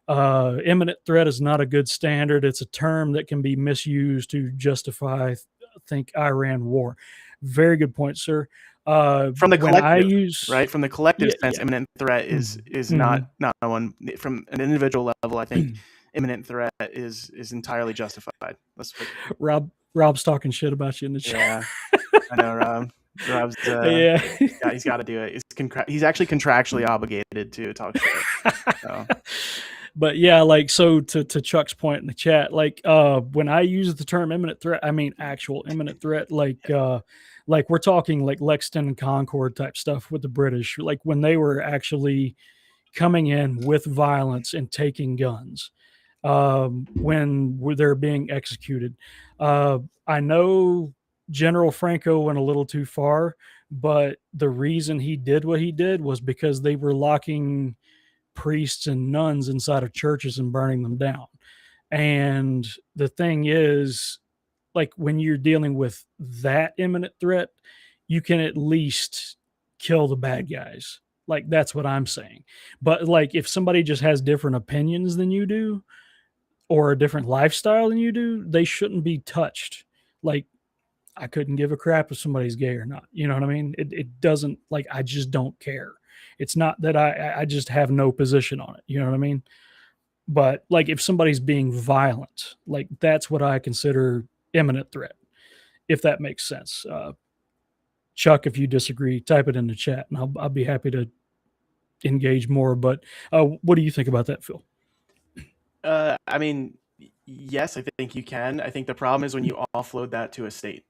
S1: Imminent threat is not a good standard. It's a term that can be misused to justify, think, Iran war. Very good point, sir.
S2: From the collective, right? From the collective sense, imminent threat is not one. From an individual level, I think imminent threat is entirely justified.
S1: Rob's talking shit about you in the chat.
S2: Yeah, I know, Rob. Rob's he's got to do it. He's actually contractually obligated to talk shit. So.
S1: But yeah, like, so to Chuck's point in the chat, like when I use the term imminent threat, I mean actual imminent threat, like we're talking like Lexington and Concord type stuff with the British, like when they were actually coming in with violence and taking guns. When they're being executed. I know General Franco went a little too far, but the reason he did what he did was because they were locking priests and nuns inside of churches and burning them down. And the thing is, like, when you're dealing with that imminent threat, you can at least kill the bad guys. Like, that's what I'm saying. But like, if somebody just has different opinions than you do, or a different lifestyle than you do, they shouldn't be touched. Like, I couldn't give a crap if somebody's gay or not. You know what I mean? It doesn't, like, I just don't care. It's not that I just have no position on it. You know what I mean? But like, if somebody's being violent, like, that's what I consider imminent threat, if that makes sense. Chuck, if you disagree, type it in the chat and I'll be happy to engage more. But what do you think about that, Phil?
S2: I mean, yes, I think you can. I think the problem is when you offload that to a state.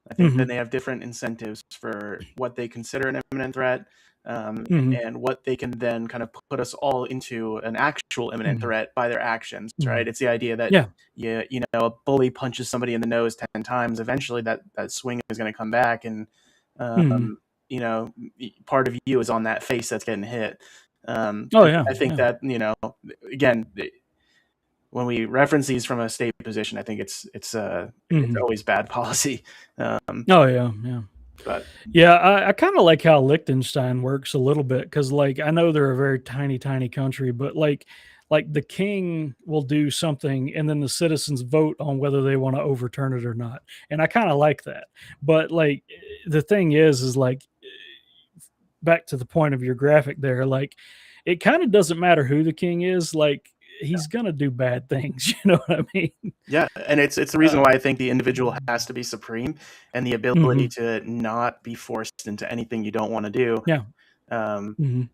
S2: I think then they have different incentives for what they consider an imminent threat, and what they can then kind of put us all into an actual imminent threat by their actions, right? It's the idea that a bully punches somebody in the nose 10 times. Eventually, that swing is going to come back, and part of you is on that face that's getting hit. I think that again. When we reference these from a state position, I think it's always bad policy.
S1: But I kind of like how Liechtenstein works a little bit, because like I know they're a very tiny country, but like the king will do something and then the citizens vote on whether they want to overturn it or not, and I kind of like that. But like the thing is like, back to the point of your graphic there, like it kind of doesn't matter who the king is, like he's gonna do bad things. You know what I mean?
S2: Yeah, and it's the reason why I think the individual has to be supreme, and the ability to not be forced into anything you don't want to do.
S1: Yeah.
S2: I'm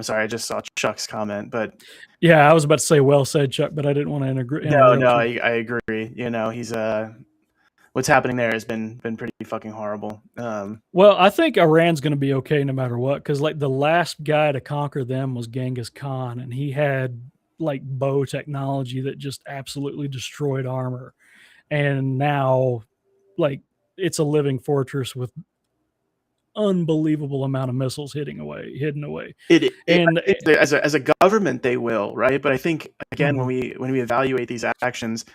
S2: sorry, I just saw Chuck's comment, but
S1: yeah, I was about to say well said, Chuck, but I didn't want to interrupt.
S2: No, I agree. He's what's happening there has been pretty fucking horrible.
S1: Well, I think Iran's going to be okay no matter what, because like the last guy to conquer them was Genghis Khan, and he had like bow technology that just absolutely destroyed armor. And now, like, it's a living fortress with unbelievable amount of missiles hidden away. And
S2: As a government, they will, right? But I think again,
S1: mm-hmm,
S2: when we evaluate these actions,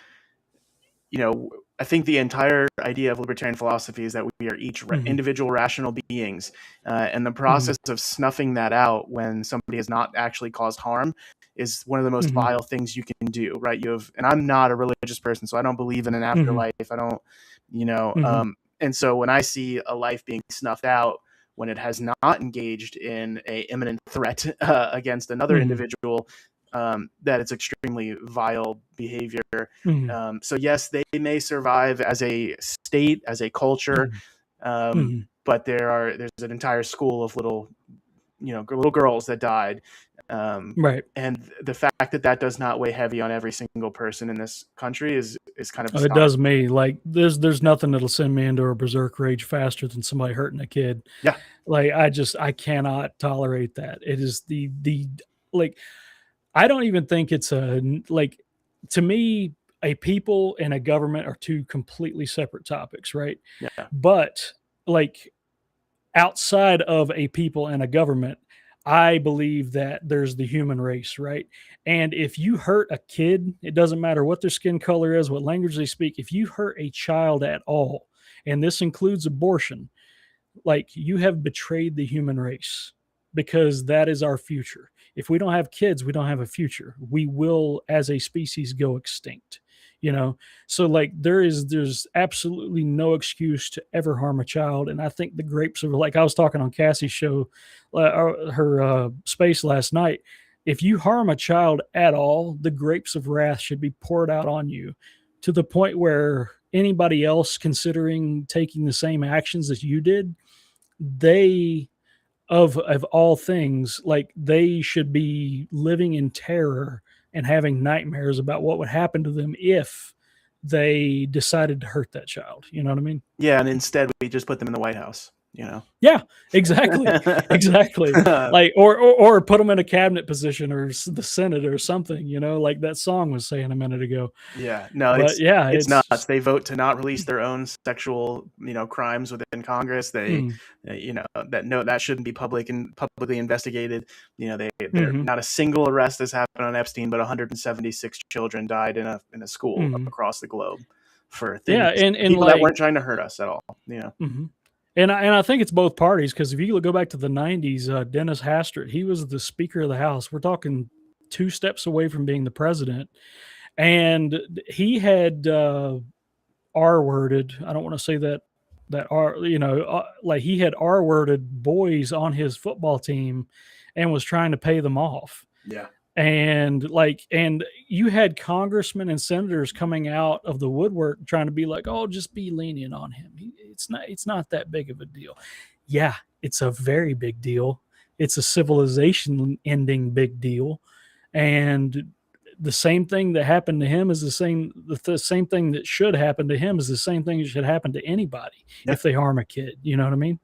S2: I think the entire idea of libertarian philosophy is that we are each
S1: mm-hmm,
S2: individual rational beings, and the
S1: mm-hmm,
S2: process of snuffing that out when somebody has not actually caused harm is one of the most
S1: mm-hmm,
S2: vile things you can do, right? And I'm not a religious person, so I don't believe in an
S1: mm-hmm,
S2: afterlife. I don't, you know,
S1: mm-hmm,
S2: and so when I see a life being snuffed out when it has not engaged in a imminent threat against another
S1: mm-hmm,
S2: individual, that it's extremely vile behavior.
S1: mm-hmm,
S2: So yes, they may survive as a state, as a culture,
S1: mm-hmm.
S2: but there's an entire school of little girls that died,
S1: Right.
S2: and the fact that that does not weigh heavy on every single person in this country is kind of
S1: It does
S2: astonishing.
S1: me. Like there's nothing that'll send me into a berserk rage faster than somebody hurting a kid.
S2: Yeah,
S1: Like I cannot tolerate that. It is the like I don't even think it's like to me a people and a government are two completely separate topics, right?
S2: yeah,
S1: But like outside of a people and a government, I believe that there's the human race, right? And if you hurt a kid, it doesn't matter what their skin color is, what language they speak, if you hurt a child at all, and this includes abortion, like you have betrayed the human race because that is our future. If we don't have kids, we don't have a future. We will, as a species, go extinct. You know, so like there's absolutely no excuse to ever harm a child, and I think the grapes of like I was talking on Cassie's show, her space last night. If you harm a child at all, the grapes of wrath should be poured out on you, to the point where anybody else considering taking the same actions as you did, they of all things, like they should be living in terror and having nightmares about what would happen to them if they decided to hurt that child. You know what I mean?
S2: yeah. And instead, we just put them in the White House.
S1: Yeah, exactly, exactly. Like, or put them in a cabinet position or the Senate or something. You know, like that song was saying a minute ago.
S2: Yeah, no,
S1: But yeah,
S2: it's nuts.
S1: it's
S2: They vote to not release their own sexual, crimes within Congress. They,
S1: mm,
S2: that no, that shouldn't be publicly investigated. They're
S1: mm,
S2: not a single arrest has happened on Epstein, but 176 children died in a school
S1: mm.
S2: across the globe for
S1: Yeah,
S2: things,
S1: and
S2: people that
S1: like
S2: weren't trying to hurt us at all.
S1: mhm. And I think it's both parties because if you go back to the '90s, Dennis Hastert, he was the Speaker of the House. We're talking two steps away from being the president, and he had R-worded. I don't want to say that R, like he had R-worded boys on his football team, and was trying to pay them off.
S2: Yeah,
S1: And you had congressmen and senators coming out of the woodwork trying to be like, oh, just be lenient on him. It's not that big of a deal. Yeah, it's a very big deal. It's a civilization ending big deal. And the same thing that happened to him is the same thing that should happen to him is the same thing that should happen to anybody
S2: yeah.
S1: if they harm a kid. You know what I mean?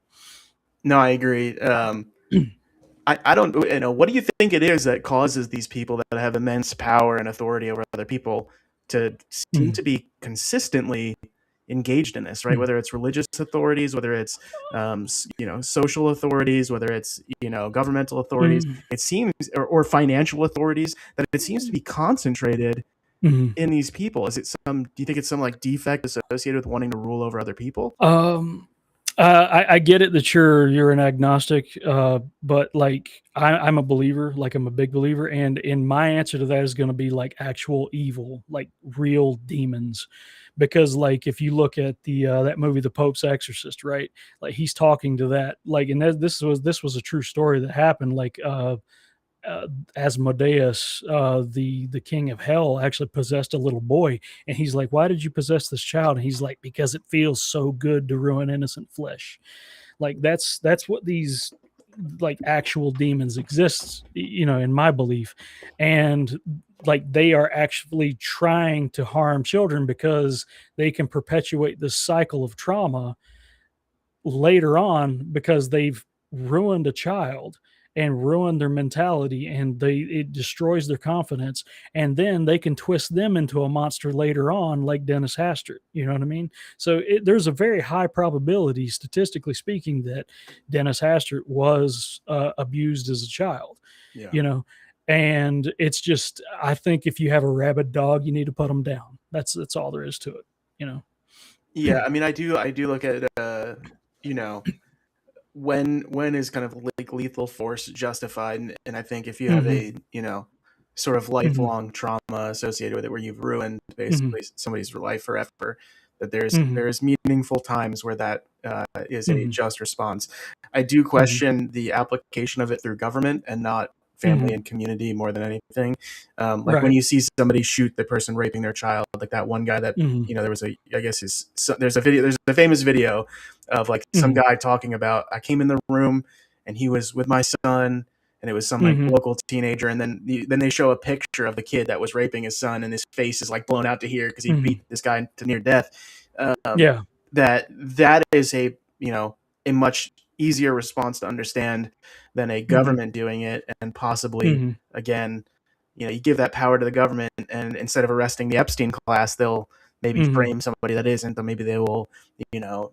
S2: No, I agree. I don't, what do you think it is that causes these people that have immense power and authority over other people to seem
S1: Mm,
S2: to be consistently engaged in this, right?
S1: mm,
S2: Whether it's religious authorities, whether it's, social authorities, whether it's, governmental authorities,
S1: mm,
S2: it seems, or financial authorities, that it seems to be concentrated
S1: mm.
S2: in these people. Do you think it's some like defect associated with wanting to rule over other people?
S1: Um, I get it that you're an agnostic, but like I'm a believer, like I'm a big believer, and my answer to that is going to be like actual evil, like real demons, because like if you look at the that movie, The Pope's Exorcist, right? Like he's talking to that, like, and this was a true story that happened, like Asmodeus, the king of hell, actually possessed a little boy, and he's like, "Why did you possess this child?" And he's like, "Because it feels so good to ruin innocent flesh." Like that's what these like actual demons exist, in my belief, and like they are actually trying to harm children because they can perpetuate this cycle of trauma later on because they've ruined a child. and ruin their mentality, and it destroys their confidence, and then they can twist them into a monster later on, like Dennis Hastert. You know what I mean? So there's a very high probability, statistically speaking, that Dennis Hastert was abused as a child.
S2: Yeah.
S1: You know, and it's just, I think if you have a rabid dog, you need to put them down. That's all there is to it. You know.
S2: Yeah, I mean, I do look at you know, when is kind of like lethal force justified, and I think if you have a sort of lifelong trauma associated with it, where you've ruined basically somebody's life forever, that there's meaningful times where that is a just response. I do question the application of it through government and not family and community more than anything. Like when
S1: Right.
S2: you see somebody shoot the person raping their child, like that one guy that there was there's a famous video of like some guy talking about, I came in the room and he was with my son, and it was some like local teenager, and then they show a picture of the kid that was raping his son, and his face is like blown out to here because he beat this guy to near death.
S1: Yeah.
S2: That is a a much easier response to understand than a government doing it, and possibly again, you give that power to the government, and instead of arresting the Epstein class, they'll maybe frame somebody that isn't, or maybe they will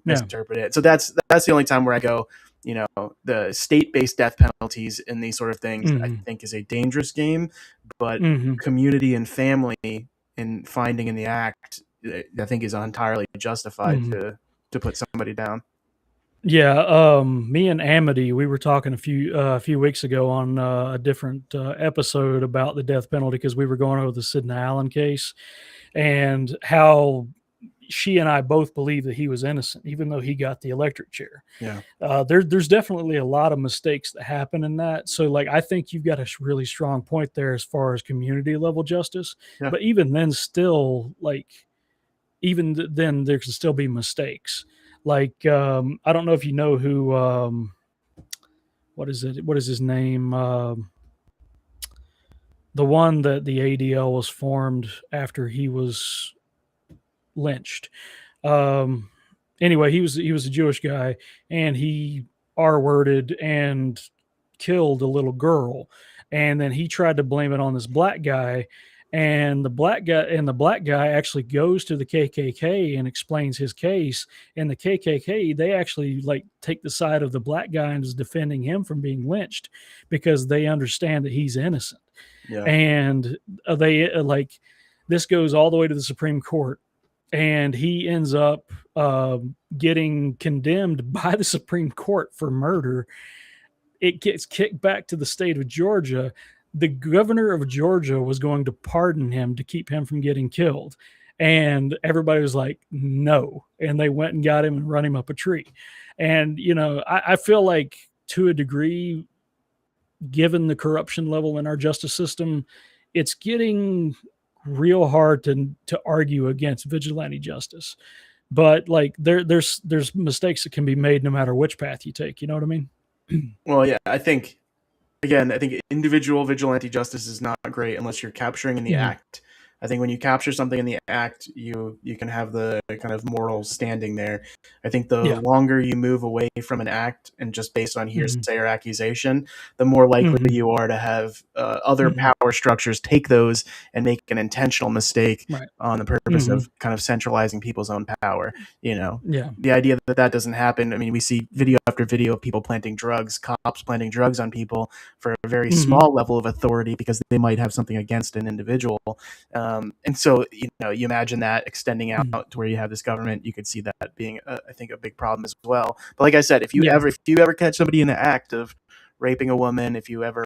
S2: misinterpret it. So that's the only time where I go, the state-based death penalties in these sort of things I think is a dangerous game, but community and family in finding in the act, I think is entirely justified to put somebody down.
S1: Yeah, me and Amity, we were talking a few weeks ago on a different episode about the death penalty, because we were going over the Sidney Allen case and how she and I both believe that he was innocent, even though he got the electric chair.
S2: Yeah.
S1: There's definitely a lot of mistakes that happen in that. So, like, I think you've got a really strong point there as far as community level justice.
S2: Yeah.
S1: But even then, still, like, then there can still be mistakes. Like, I don't know if you know who, what is his name? The one that the ADL was formed after he was lynched. Anyway, he was a Jewish guy, and he R-worded and killed a little girl, and then he tried to blame it on this black guy. And the black guy actually goes to the KKK and explains his case. And the KKK, they actually like take the side of the black guy and is defending him from being lynched, because they understand that he's innocent.
S2: Yeah.
S1: And they like, this goes all the way to the Supreme Court, and he ends up getting condemned by the Supreme Court for murder. It gets kicked back to the state of Georgia. The governor of Georgia was going to pardon him to keep him from getting killed. And everybody was like, no. And they went and got him and run him up a tree. And, I feel like, to a degree, given the corruption level in our justice system, it's getting real hard to argue against vigilante justice. But like there's mistakes that can be made no matter which path you take. You know what I mean?
S2: Well, yeah, I think individual vigilante justice is not great unless you're capturing in the act. I think when you capture something in the act, you can have the kind of moral standing there. I think the longer you move away from an act and just based on hearsay or accusation, the more likely you are to have other power structures take those and make an intentional mistake on the purpose of kind of centralizing people's own power. The idea that doesn't happen. I mean, we see video after video of people planting drugs, cops planting drugs on people for a very small level of authority because they might have something against an individual. And so, you imagine that extending out to where you have this government, you could see that being, I think, a big problem as well. But like I said, if you ever catch somebody in the act of raping a woman, if you ever,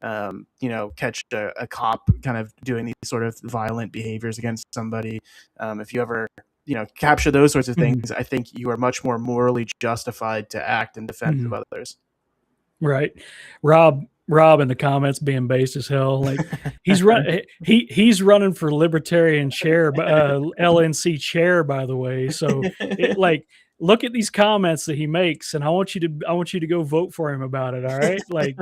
S2: catch a cop kind of doing these sort of violent behaviors against somebody, if you ever, capture those sorts of things, I think you are much more morally justified to act in defense of others.
S1: Right. Rob in the comments being based as hell. Like he's he's running for libertarian chair, LNC chair, by the way. So look at these comments that he makes, and I want you to go vote for him about it. All right. Like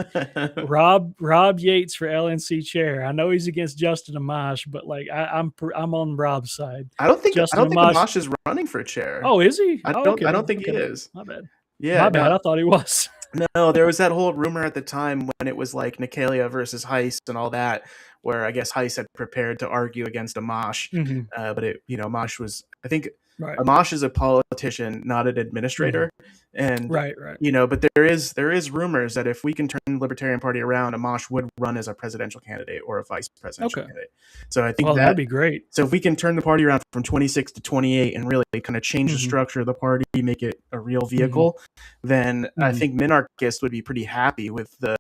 S1: Rob Yates for LNC chair. I know he's against Justin Amash, but like I'm on Rob's side.
S2: I don't think Amash is running for chair.
S1: Oh, is he?
S2: I don't think he is.
S1: My bad.
S2: Yeah.
S1: My bad. I thought he was.
S2: No, there was that whole rumor at the time when it was like Nicalia versus Heist and all that, where I guess Heist had prepared to argue against Amash,
S1: Hmm.
S2: but Amash was, I think,
S1: Right.
S2: Amash is a politician, not an
S1: Hmm.
S2: administrator, and
S1: Right. Right.
S2: but there is rumors that if we can turn the Libertarian Party around, Amash would run as a presidential candidate or a vice presidential
S1: Okay.
S2: candidate. So I think
S1: Well,
S2: that
S1: that'd be great.
S2: so if we can turn the party around from 26 to 28 and really kind of change the
S1: Hmm.
S2: structure of the party, make it a real
S1: Hmm.
S2: vehicle, then I
S1: Hmm.
S2: think minarchists would be pretty happy with the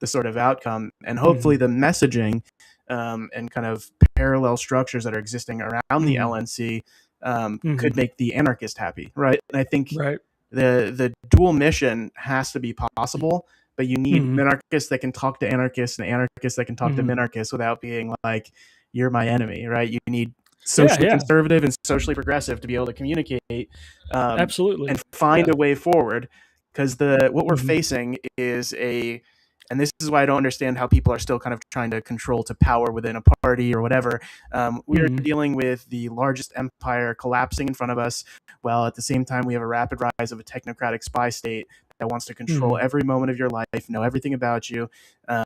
S2: sort of outcome, and
S1: Hmm.
S2: hopefully the messaging and kind of parallel structures that are existing around the
S1: Hmm.
S2: LNC
S1: Hmm.
S2: could make the anarchist happy, right? And I think
S1: Right.
S2: the dual mission has to be possible, but you need
S1: Hmm.
S2: minarchists that can talk to anarchists and anarchists that can talk to
S1: Hmm.
S2: minarchists without being like, you're my enemy, right? You need
S1: Yeah.
S2: socially
S1: Yeah.
S2: conservative and socially progressive to be able to communicate
S1: Absolutely.
S2: and find
S1: Yeah.
S2: a way forward, because the what we're
S1: Hmm.
S2: facing is and this is why I don't understand how people are still kind of trying to control to power within a party or whatever. We are
S1: Hmm.
S2: dealing with the largest empire collapsing in front of us, while at the same time we have a rapid rise of a technocratic spy state that wants to control
S1: Hmm.
S2: every moment of your life, know everything about you,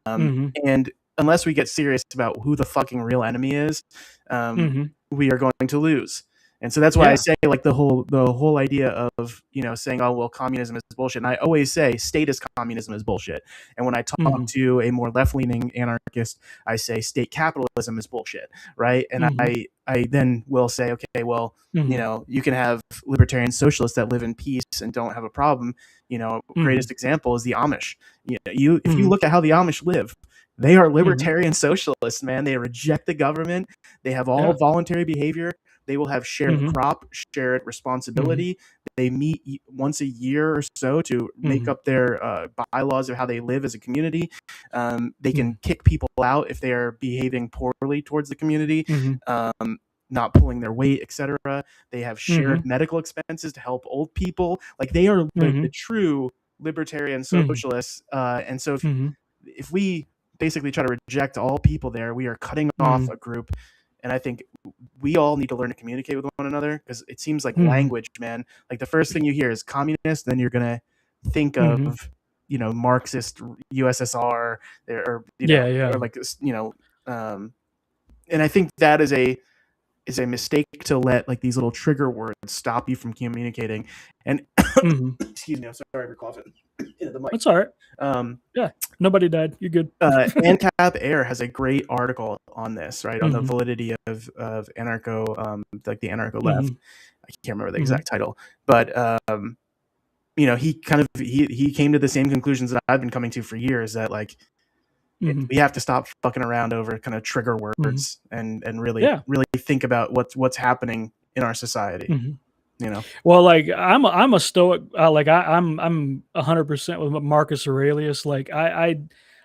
S1: Hmm.
S2: and unless we get serious about who the fucking real enemy is,
S1: Hmm.
S2: we are going to lose. And so that's why I
S1: Yeah.
S2: say, like, the whole idea of saying, oh well, communism is bullshit. And I always say statist communism is bullshit. And when I talk
S1: Hmm.
S2: to a more left leaning anarchist, I say state capitalism is bullshit, right? And
S1: Hmm.
S2: I then will say, okay, well,
S1: Hmm.
S2: you can have libertarian socialists that live in peace and don't have a problem.
S1: Hmm.
S2: Greatest example is the Amish. If you
S1: Hmm.
S2: look at how the Amish live, they are
S1: Hmm.
S2: libertarian socialists, man. They reject the government. They have all
S1: Yeah.
S2: voluntary behavior. They will have shared
S1: Hmm.
S2: crop, shared
S1: Hmm.
S2: responsibility. They meet once a year or so to make
S1: Hmm.
S2: up their bylaws of how they live as a community. They
S1: Hmm.
S2: can kick people out if they are behaving poorly towards the community,
S1: Hmm.
S2: not pulling their weight, etc. They have shared
S1: Hmm.
S2: medical expenses to help old people. Like, they are like the
S1: Hmm.
S2: true libertarian
S1: Hmm.
S2: socialists. And so
S1: Hmm.
S2: if we basically try to reject all people there, we are cutting off
S1: Hmm.
S2: a group. And I think we all need to learn to communicate with one another, because it seems like
S1: Hmm.
S2: language, man. Like, the first thing you hear is communist, then you're gonna think of
S1: Hmm.
S2: Marxist USSR, or
S1: Yeah. Yeah.
S2: or like um, and I think that is a mistake, to let like these little trigger words stop you from communicating. And
S1: Hmm.
S2: excuse me, I'm sorry for coughing into the mic.
S1: That's all right.
S2: Um,
S1: Yeah. Nobody died. You're good.
S2: ANCAP Air has a great article on this, right? On the
S1: Hmm.
S2: validity of anarcho, like the anarcho left.
S1: Hmm.
S2: I can't remember the
S1: Hmm.
S2: exact title, but he kind of he came to the same conclusions that I've been coming to for years, that like
S1: Hmm.
S2: we have to stop fucking around over kind of trigger
S1: Hmm.
S2: words, and really
S1: Yeah.
S2: really think about what's happening in our society.
S1: Hmm.
S2: You know.
S1: Well, like I'm a stoic. I'm 100% with Marcus Aurelius. Like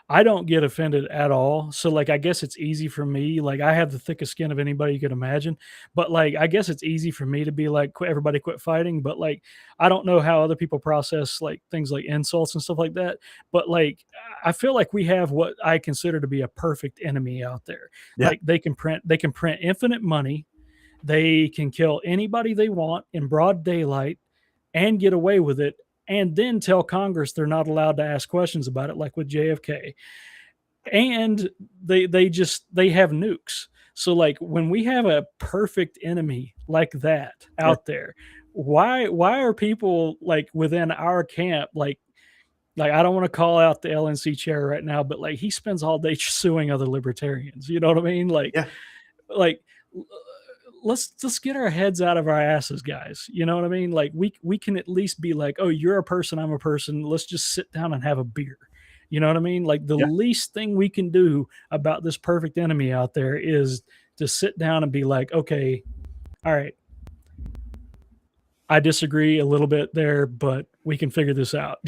S1: I don't get offended at all. So like I guess it's easy for me. Like I have the thickest skin of anybody you could imagine. But like I guess it's easy for me to be like, everybody quit fighting. But like I don't know how other people process like things like insults and stuff like that. But like I feel like we have what I consider to be a perfect enemy out there.
S2: Yeah.
S1: Like they can print infinite money, they can kill anybody they want in broad daylight and get away with it, and then tell Congress they're not allowed to ask questions about it, like with JFK. And they have nukes. So like when we have a perfect enemy like that
S2: Yeah.
S1: out there, why are people like within our camp like I don't want to call out the LNC chair right now, but like he spends all day suing other libertarians. You know what I mean?
S2: Yeah.
S1: Like let's get our heads out of our asses, guys. You know what I mean? Like we can at least be like, oh, you're a person, I'm a person. Let's just sit down and have a beer. You know what I mean? Like the
S2: Yeah.
S1: least thing we can do about this perfect enemy out there is to sit down and be like, okay, all right, I disagree a little bit there, but we can figure this out.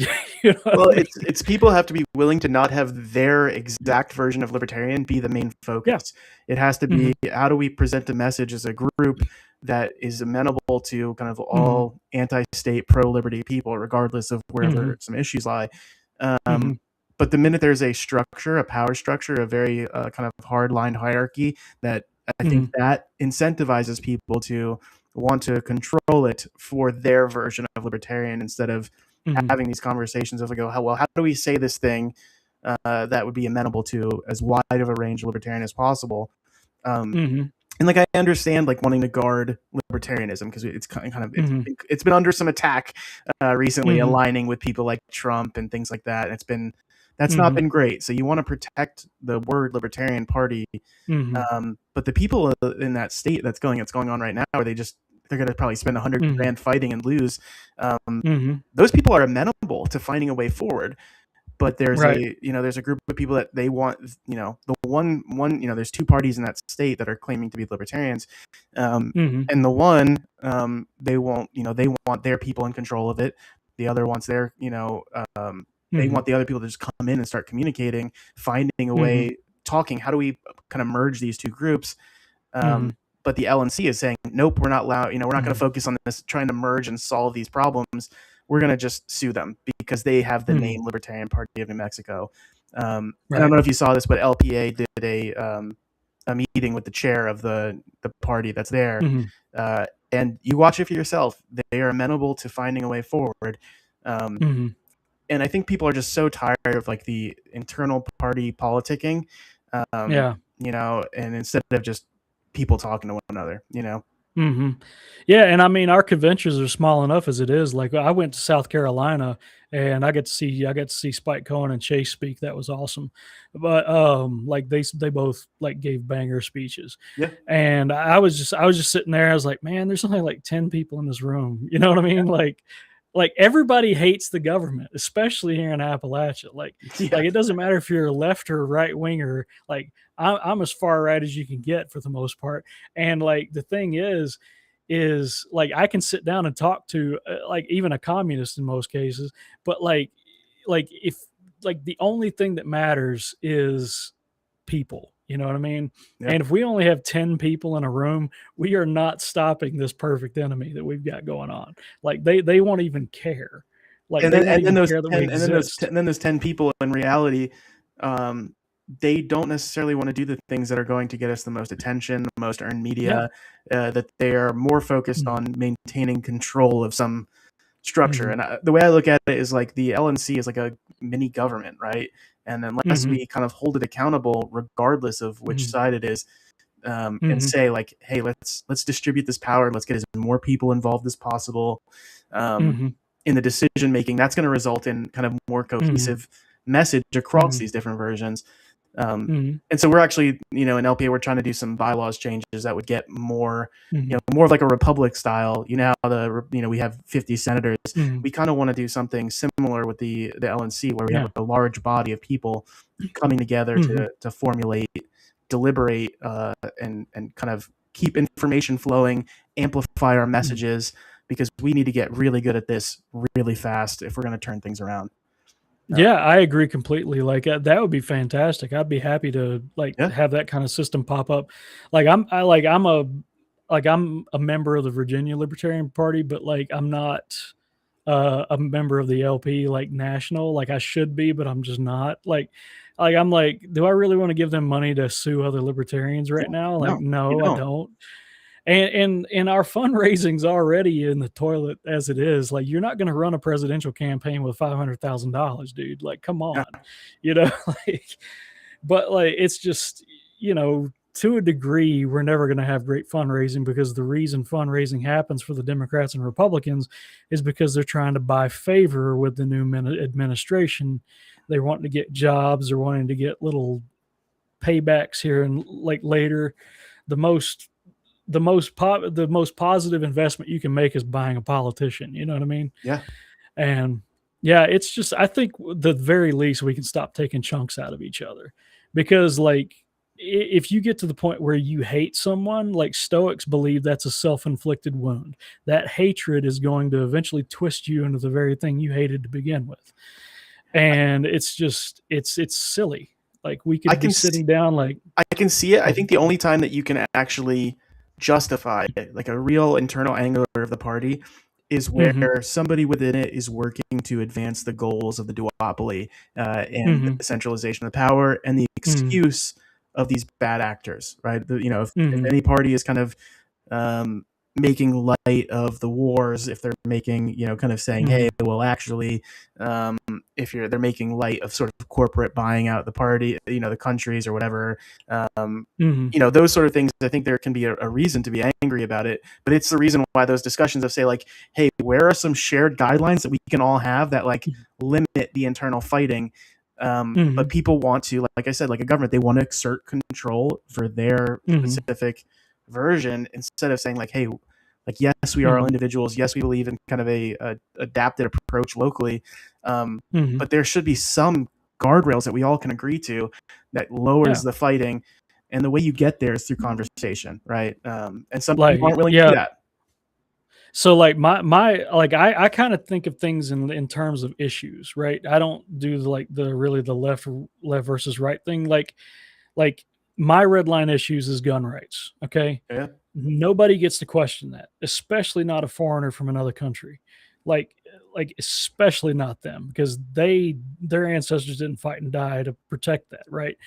S1: You know what
S2: Well,
S1: I mean?
S2: it's people have to be willing to not have their exact version of libertarian be the main
S1: Yeah.
S2: focus. It has to
S1: Hmm.
S2: be, how do we present a message as a group that is amenable to kind of
S1: Hmm.
S2: all anti-state, pro-liberty people, regardless of
S1: Hmm.
S2: wherever some issues lie.
S1: Hmm.
S2: But the minute there's a structure, a power structure, a very kind of hard-line hierarchy, that I think
S1: Hmm.
S2: that incentivizes people to want to control it for their version of libertarian, instead of having these conversations of like, how do we say this thing that would be amenable to as wide of a range of libertarian as possible. And like I understand like wanting to guard libertarianism because it's kind of it's been under some attack recently, aligning with people like Trump and things like that. And that's not been great. So you want to protect the word Libertarian Party, but the people in that state that's going on right now, where they're going to probably spend $100,000 fighting and lose. Those people are amenable to finding a way forward. But there's there's a group of people that they want, the one, there's two parties in that state that are claiming to be libertarians. And the one, they won't, they want their people in control of it. The other wants their, they want the other people to just come in and start communicating, finding a way, talking. How do we kind of merge these two groups? But the LNC is saying, nope, we're not allowed, we're not going to focus on this, trying to merge and solve these problems. We're going to just sue them because they have the name Libertarian Party of New Mexico. And I don't know if you saw this, but LPA did a meeting with the chair of the party that's there. And you watch it for yourself. They are amenable to finding a way forward. And I think people are just so tired of like the internal party politicking, and instead of just people talking to one another,
S1: Yeah, and I mean our conventions are small enough as it is. Like I went to South Carolina and I got to see Spike Cohen and Chase speak. That was awesome. But like they both like gave banger speeches.
S2: Yeah.
S1: And I was just sitting there. I was like, man, there's only like 10 people in this room. You know what I mean? Yeah. Like everybody hates the government, especially here in Appalachia. Like it doesn't matter if you're left or right winger. Like I'm as far right as you can get for the most part. And like the thing is like I can sit down and talk to like even a communist in most cases, but like if like the only thing that matters is people. You know what I mean? Yeah. And if we only have 10 people in a room, we are not stopping this perfect enemy that we've got going on. Like they won't even care. Like
S2: and then those 10 people in reality, they don't necessarily want to do the things that are going to get us the most attention, the most earned media, that they are more focused on maintaining control of some structure. And the way I look at it is like the LNC is like a mini government, right? And unless we kind of hold it accountable, regardless of which side it is, and say like, hey, let's distribute this power, let's get as more people involved as possible in the decision making, that's going to result in kind of more cohesive message across these different versions. And so we're actually, in LPA, we're trying to do some bylaws changes that would get more, more of like a republic style. How we have 50 senators. We kind of want to do something similar with the LNC, where we have a large body of people coming together to formulate, deliberate, and kind of keep information flowing, amplify our messages, because we need to get really good at this really fast if we're going to turn things around.
S1: Yeah, I agree completely. Like that would be fantastic. I'd be happy to have that kind of system pop up. Like I'm a member of the Virginia Libertarian Party, but like I'm not a member of the LP like national. Like I should be, but I'm just not. Like I'm like, do I really want to give them money to sue other libertarians right now? Like no, I don't. And our fundraising's already in the toilet as it is. Like you're not going to run a presidential campaign with $500,000, dude. Like, come on, but like, it's just, to a degree, we're never going to have great fundraising, because the reason fundraising happens for the Democrats and Republicans is because they're trying to buy favor with the new administration. They're wanting to get jobs. They're wanting to get little paybacks here and like later. The most positive investment you can make is buying a politician. You know what I mean?
S2: Yeah.
S1: And yeah, it's just, I think the very least we can stop taking chunks out of each other, because like, if you get to the point where you hate someone, like Stoics believe that's a self-inflicted wound. That hatred is going to eventually twist you into the very thing you hated to begin with. And it's just, it's silly. Like we could be sitting down, like
S2: I can see it. I think the only time that you can actually justify it, like a real internal angler of the party, is where somebody within it is working to advance the goals of the duopoly and the centralization of power and the excuse of these bad actors, right? If any party is kind of making light of the wars, if they're making, kind of saying, hey, well, actually, if they're making light of sort of corporate buying out the party, the countries or whatever, those sort of things, I think there can be a reason to be angry about it. But it's the reason why those discussions of say like, hey, where are some shared guidelines that we can all have that like limit the internal fighting? But people want to, like I said, like a government, they want to exert control for their specific version instead of saying like, hey, like, yes, we are all individuals. Yes, we believe in kind of a adapted approach locally. But there should be some guardrails that we all can agree to that lowers the fighting. And the way you get there is through conversation, right? And some people aren't willing to do that.
S1: So like I kind of think of things in terms of issues, right? I don't do the left versus right thing. Like my red line issues is gun rights. Okay.
S2: Yeah.
S1: Nobody gets to question that, especially not a foreigner from another country. Like especially not them, because their ancestors didn't fight and die to protect that, right?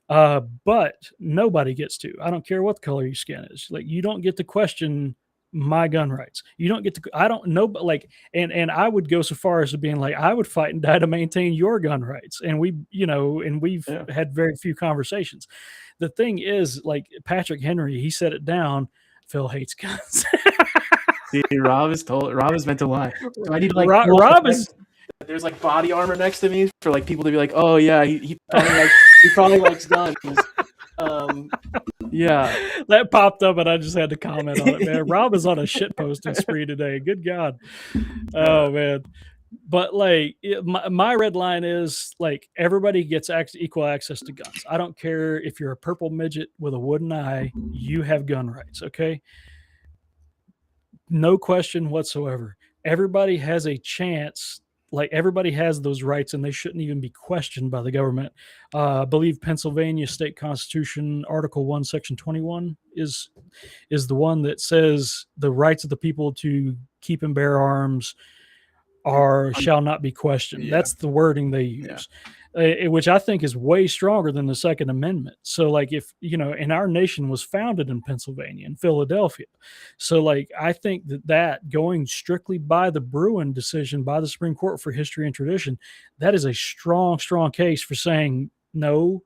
S1: But nobody gets to. I don't care what color your skin is. Like, you don't get to question my gun rights. You don't get to. I don't know, but like, and I would go so far as to being like, I would fight and die to maintain your gun rights. And we've had very few conversations. The thing is, like Patrick Henry, he said it down. Phil hates guns.
S2: See, Rob is meant to lie. So I need like
S1: Rob is.
S2: There's like body armor next to me for like people to be like, oh yeah, he probably likes guns. Yeah,
S1: that popped up and I just had to comment on it, man. Rob is on a shit posting spree today. Good God. Oh man. But like my red line is like everybody gets equal access to guns. I don't care if you're a purple midget with a wooden eye, you have gun rights. Okay. No question whatsoever. Everybody has a chance. Like everybody has those rights and they shouldn't even be questioned by the government. I believe Pennsylvania state constitution, Article 1, Section 21 is the one that says the rights of the people to keep and bear arms shall not be questioned. Yeah. That's the wording they use, which I think is way stronger than the Second Amendment. So like if, and our nation was founded in Pennsylvania, in Philadelphia. So like, I think that going strictly by the Bruin decision by the Supreme Court for history and tradition, that is a strong, strong case for saying, no,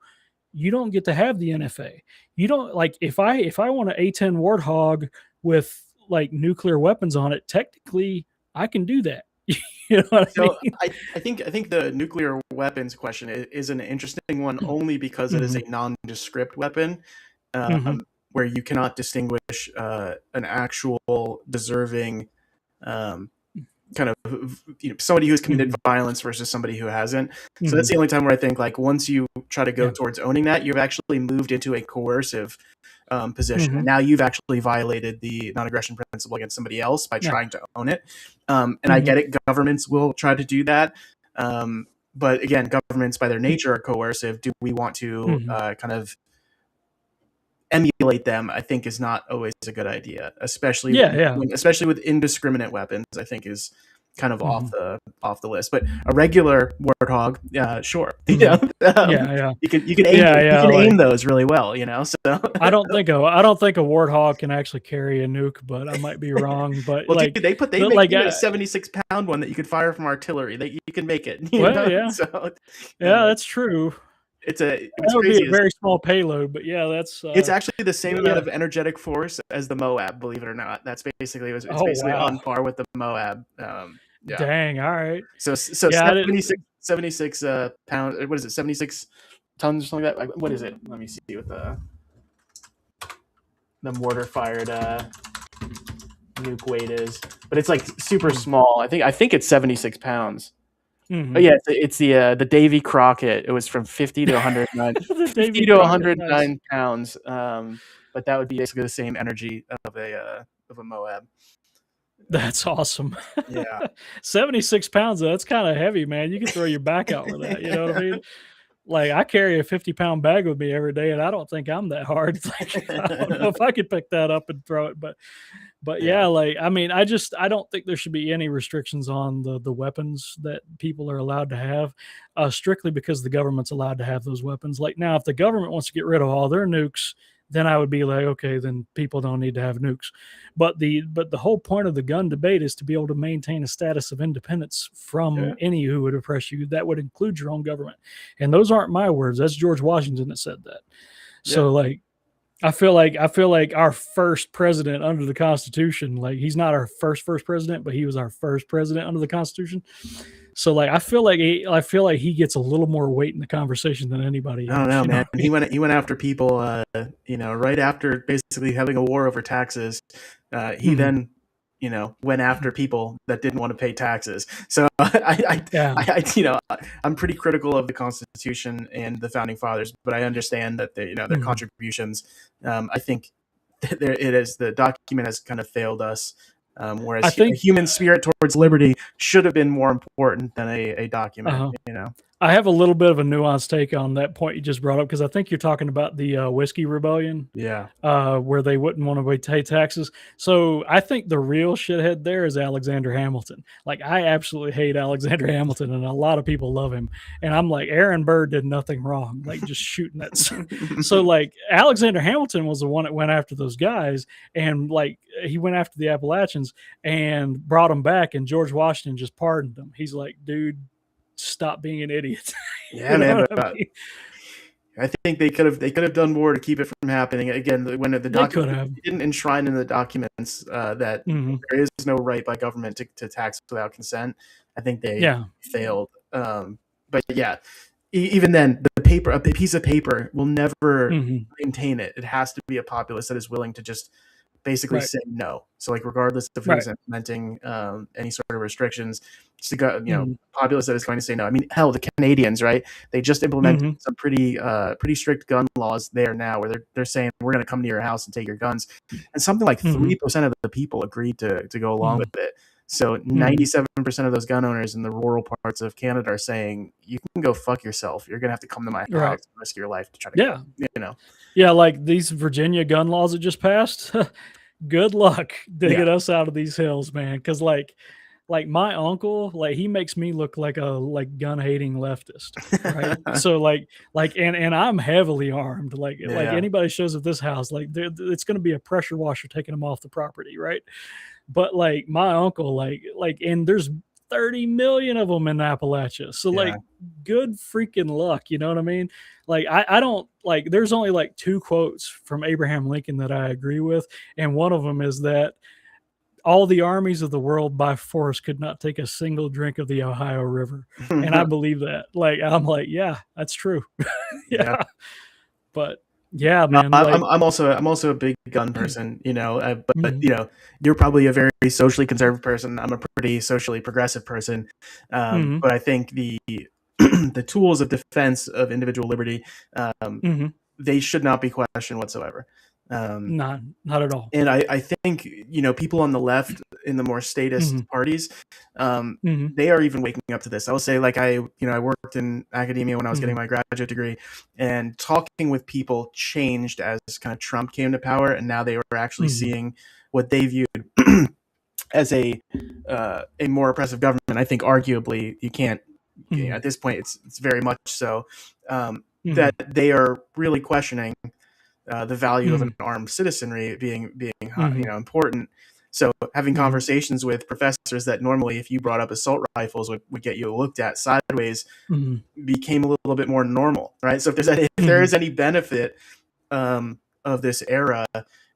S1: you don't get to have the NFA. You don't, like, if I want an A-10 Warthog with like nuclear weapons on it, technically I can do that. You know what I mean?
S2: I think the nuclear weapons question is an interesting one only because it is a nondescript weapon where you cannot distinguish an actual deserving kind of somebody who has committed violence versus somebody who hasn't. So that's the only time where I think like once you try to go towards owning that, you've actually moved into a coercive position. And now you've actually violated the non-aggression principle against somebody else by trying to own it. And I get it. Governments will try to do that. But again, governments by their nature are coercive. Do we want to kind of emulate them? I think is not always a good idea, especially especially with indiscriminate weapons. I think is kind of off the list. But a regular warthog, sure, you can aim those really well, So
S1: I don't think a warthog can actually carry a nuke, but I might be wrong. But
S2: well, like they make a 76-pound one that you could fire from artillery. That you can make it.
S1: That's true.
S2: It's
S1: would be a very small payload, but that's
S2: it's actually the same amount of energetic force as the Moab, believe it or not. That's basically on par with the Moab.
S1: Dang, all right.
S2: So 76 pounds. What is it? 76 tons or something like that. What is it? Let me see what the mortar fired nuke weight is. But it's like super small. I think it's 76 pounds. But yeah, it's the Davy Crockett. It was from 50 to 109, 50 to 109 pounds. But that would be basically the same energy of a Moab.
S1: That's awesome.
S2: Yeah,
S1: 76 pounds. That's kind of heavy, man. You can throw your back out with that. You know what I mean? Like I carry a 50-pound bag with me every day, and I don't think I'm that hard. Like, I don't know if I could pick that up and throw it, but like, I mean, I don't think there should be any restrictions on the weapons that people are allowed to have, strictly because the government's allowed to have those weapons. Like now, if the government wants to get rid of all their nukes, then I would be like, okay, then people don't need to have nukes. But the whole point of the gun debate is to be able to maintain a status of independence from any who would oppress you. That would include your own government. And those aren't my words. That's George Washington that said that. So like I feel like our first president under the Constitution, like he's not our first president, but he was our first president under the Constitution. So like I feel like he gets a little more weight in the conversation than anybody else.
S2: I don't know, man. He went after people, right after basically having a war over taxes. He then, went after people that didn't want to pay taxes. So I'm pretty critical of the Constitution and the founding fathers, but I understand that their contributions. I think the document has kind of failed us. Whereas I think human spirit towards liberty should have been more important than a document.
S1: I have a little bit of a nuanced take on that point you just brought up, because I think you're talking about the Whiskey Rebellion, where they wouldn't want to pay taxes. So I think the real shithead there is Alexander Hamilton. Like, I absolutely hate Alexander Hamilton, and a lot of people love him. And I'm like, Aaron Burr did nothing wrong, like just shooting that. So like Alexander Hamilton was the one that went after those guys, and like he went after the Appalachians and brought them back, and George Washington just pardoned them. He's like, dude, stop being an idiot.
S2: Yeah, man. I think they could have done more to keep it from happening. Again, when the document didn't enshrine in the documents that there is no right by government to tax without consent, I think they failed. But yeah, even then, a piece of paper will never maintain it. It has to be a populace that is willing to just basically say no. So like, regardless of who's implementing any sort of restrictions, it's populace that is going to say no. I mean, hell, the Canadians, right? They just implemented some pretty strict gun laws there now, where they're saying we're going to come to your house and take your guns, and something like 3% of the people agreed to go along with it. So 97% of those gun owners in the rural parts of Canada are saying, you can go fuck yourself. You're going to have to come to my house and risk your life to try to
S1: Yeah, like these Virginia gun laws that just passed. Good luck digging us out of these hills, man. Because like my uncle, like he makes me look like a gun hating leftist, right? So like and I'm heavily armed. Like anybody shows up this house, like it's going to be a pressure washer taking them off the property, right? But like my uncle, like and there's 30 million of them in Appalachia. So like, good freaking luck. You know what I mean? Like, I don't like, there's only like 2 quotes from Abraham Lincoln that I agree with. And one of them is that all the armies of the world by force could not take a single drink of the Ohio River. And I believe that. Like, I'm like, yeah, that's true. But yeah, man.
S2: I'm also a big gun person, but you're probably a very socially conservative person. I'm a pretty socially progressive person. But I think the the tools of defense of individual liberty, they should not be questioned whatsoever.
S1: Not at all.
S2: And I think, people on the left in the more statist parties, they are even waking up to this. I will say, like, I worked in academia when I was getting my graduate degree, and talking with people changed as kind of Trump came to power. And now they were actually seeing what they viewed as a more oppressive government. I think arguably you can't, at this point, it's very much so, that they are really questioning the value of an armed citizenry being important. So having conversations with professors that normally, if you brought up assault rifles, would get you looked at sideways, became a little bit more normal, right? So if there is any benefit of this era,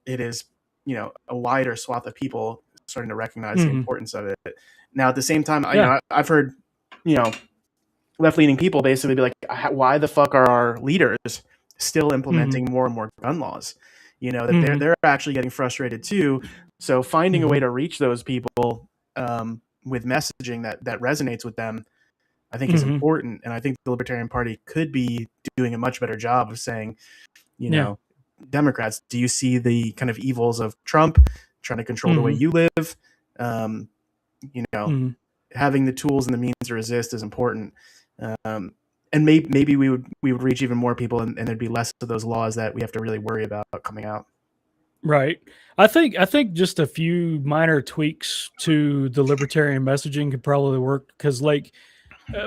S2: it is a wider swath of people starting to recognize the importance of it. Now, at the same time, I've heard left-leaning people basically be like, why the fuck are our leaders still implementing more and more gun laws? That they're actually getting frustrated too. So finding a way to reach those people with messaging that resonates with them, I think is important. And I think the Libertarian Party could be doing a much better job of saying, Democrats, do you see the kind of evils of Trump trying to control the way you live? Having the tools and the means to resist is important. And maybe we would reach even more people, and there'd be less of those laws that we have to really worry about coming out.
S1: Right. I think just a few minor tweaks to the libertarian messaging could probably work, because like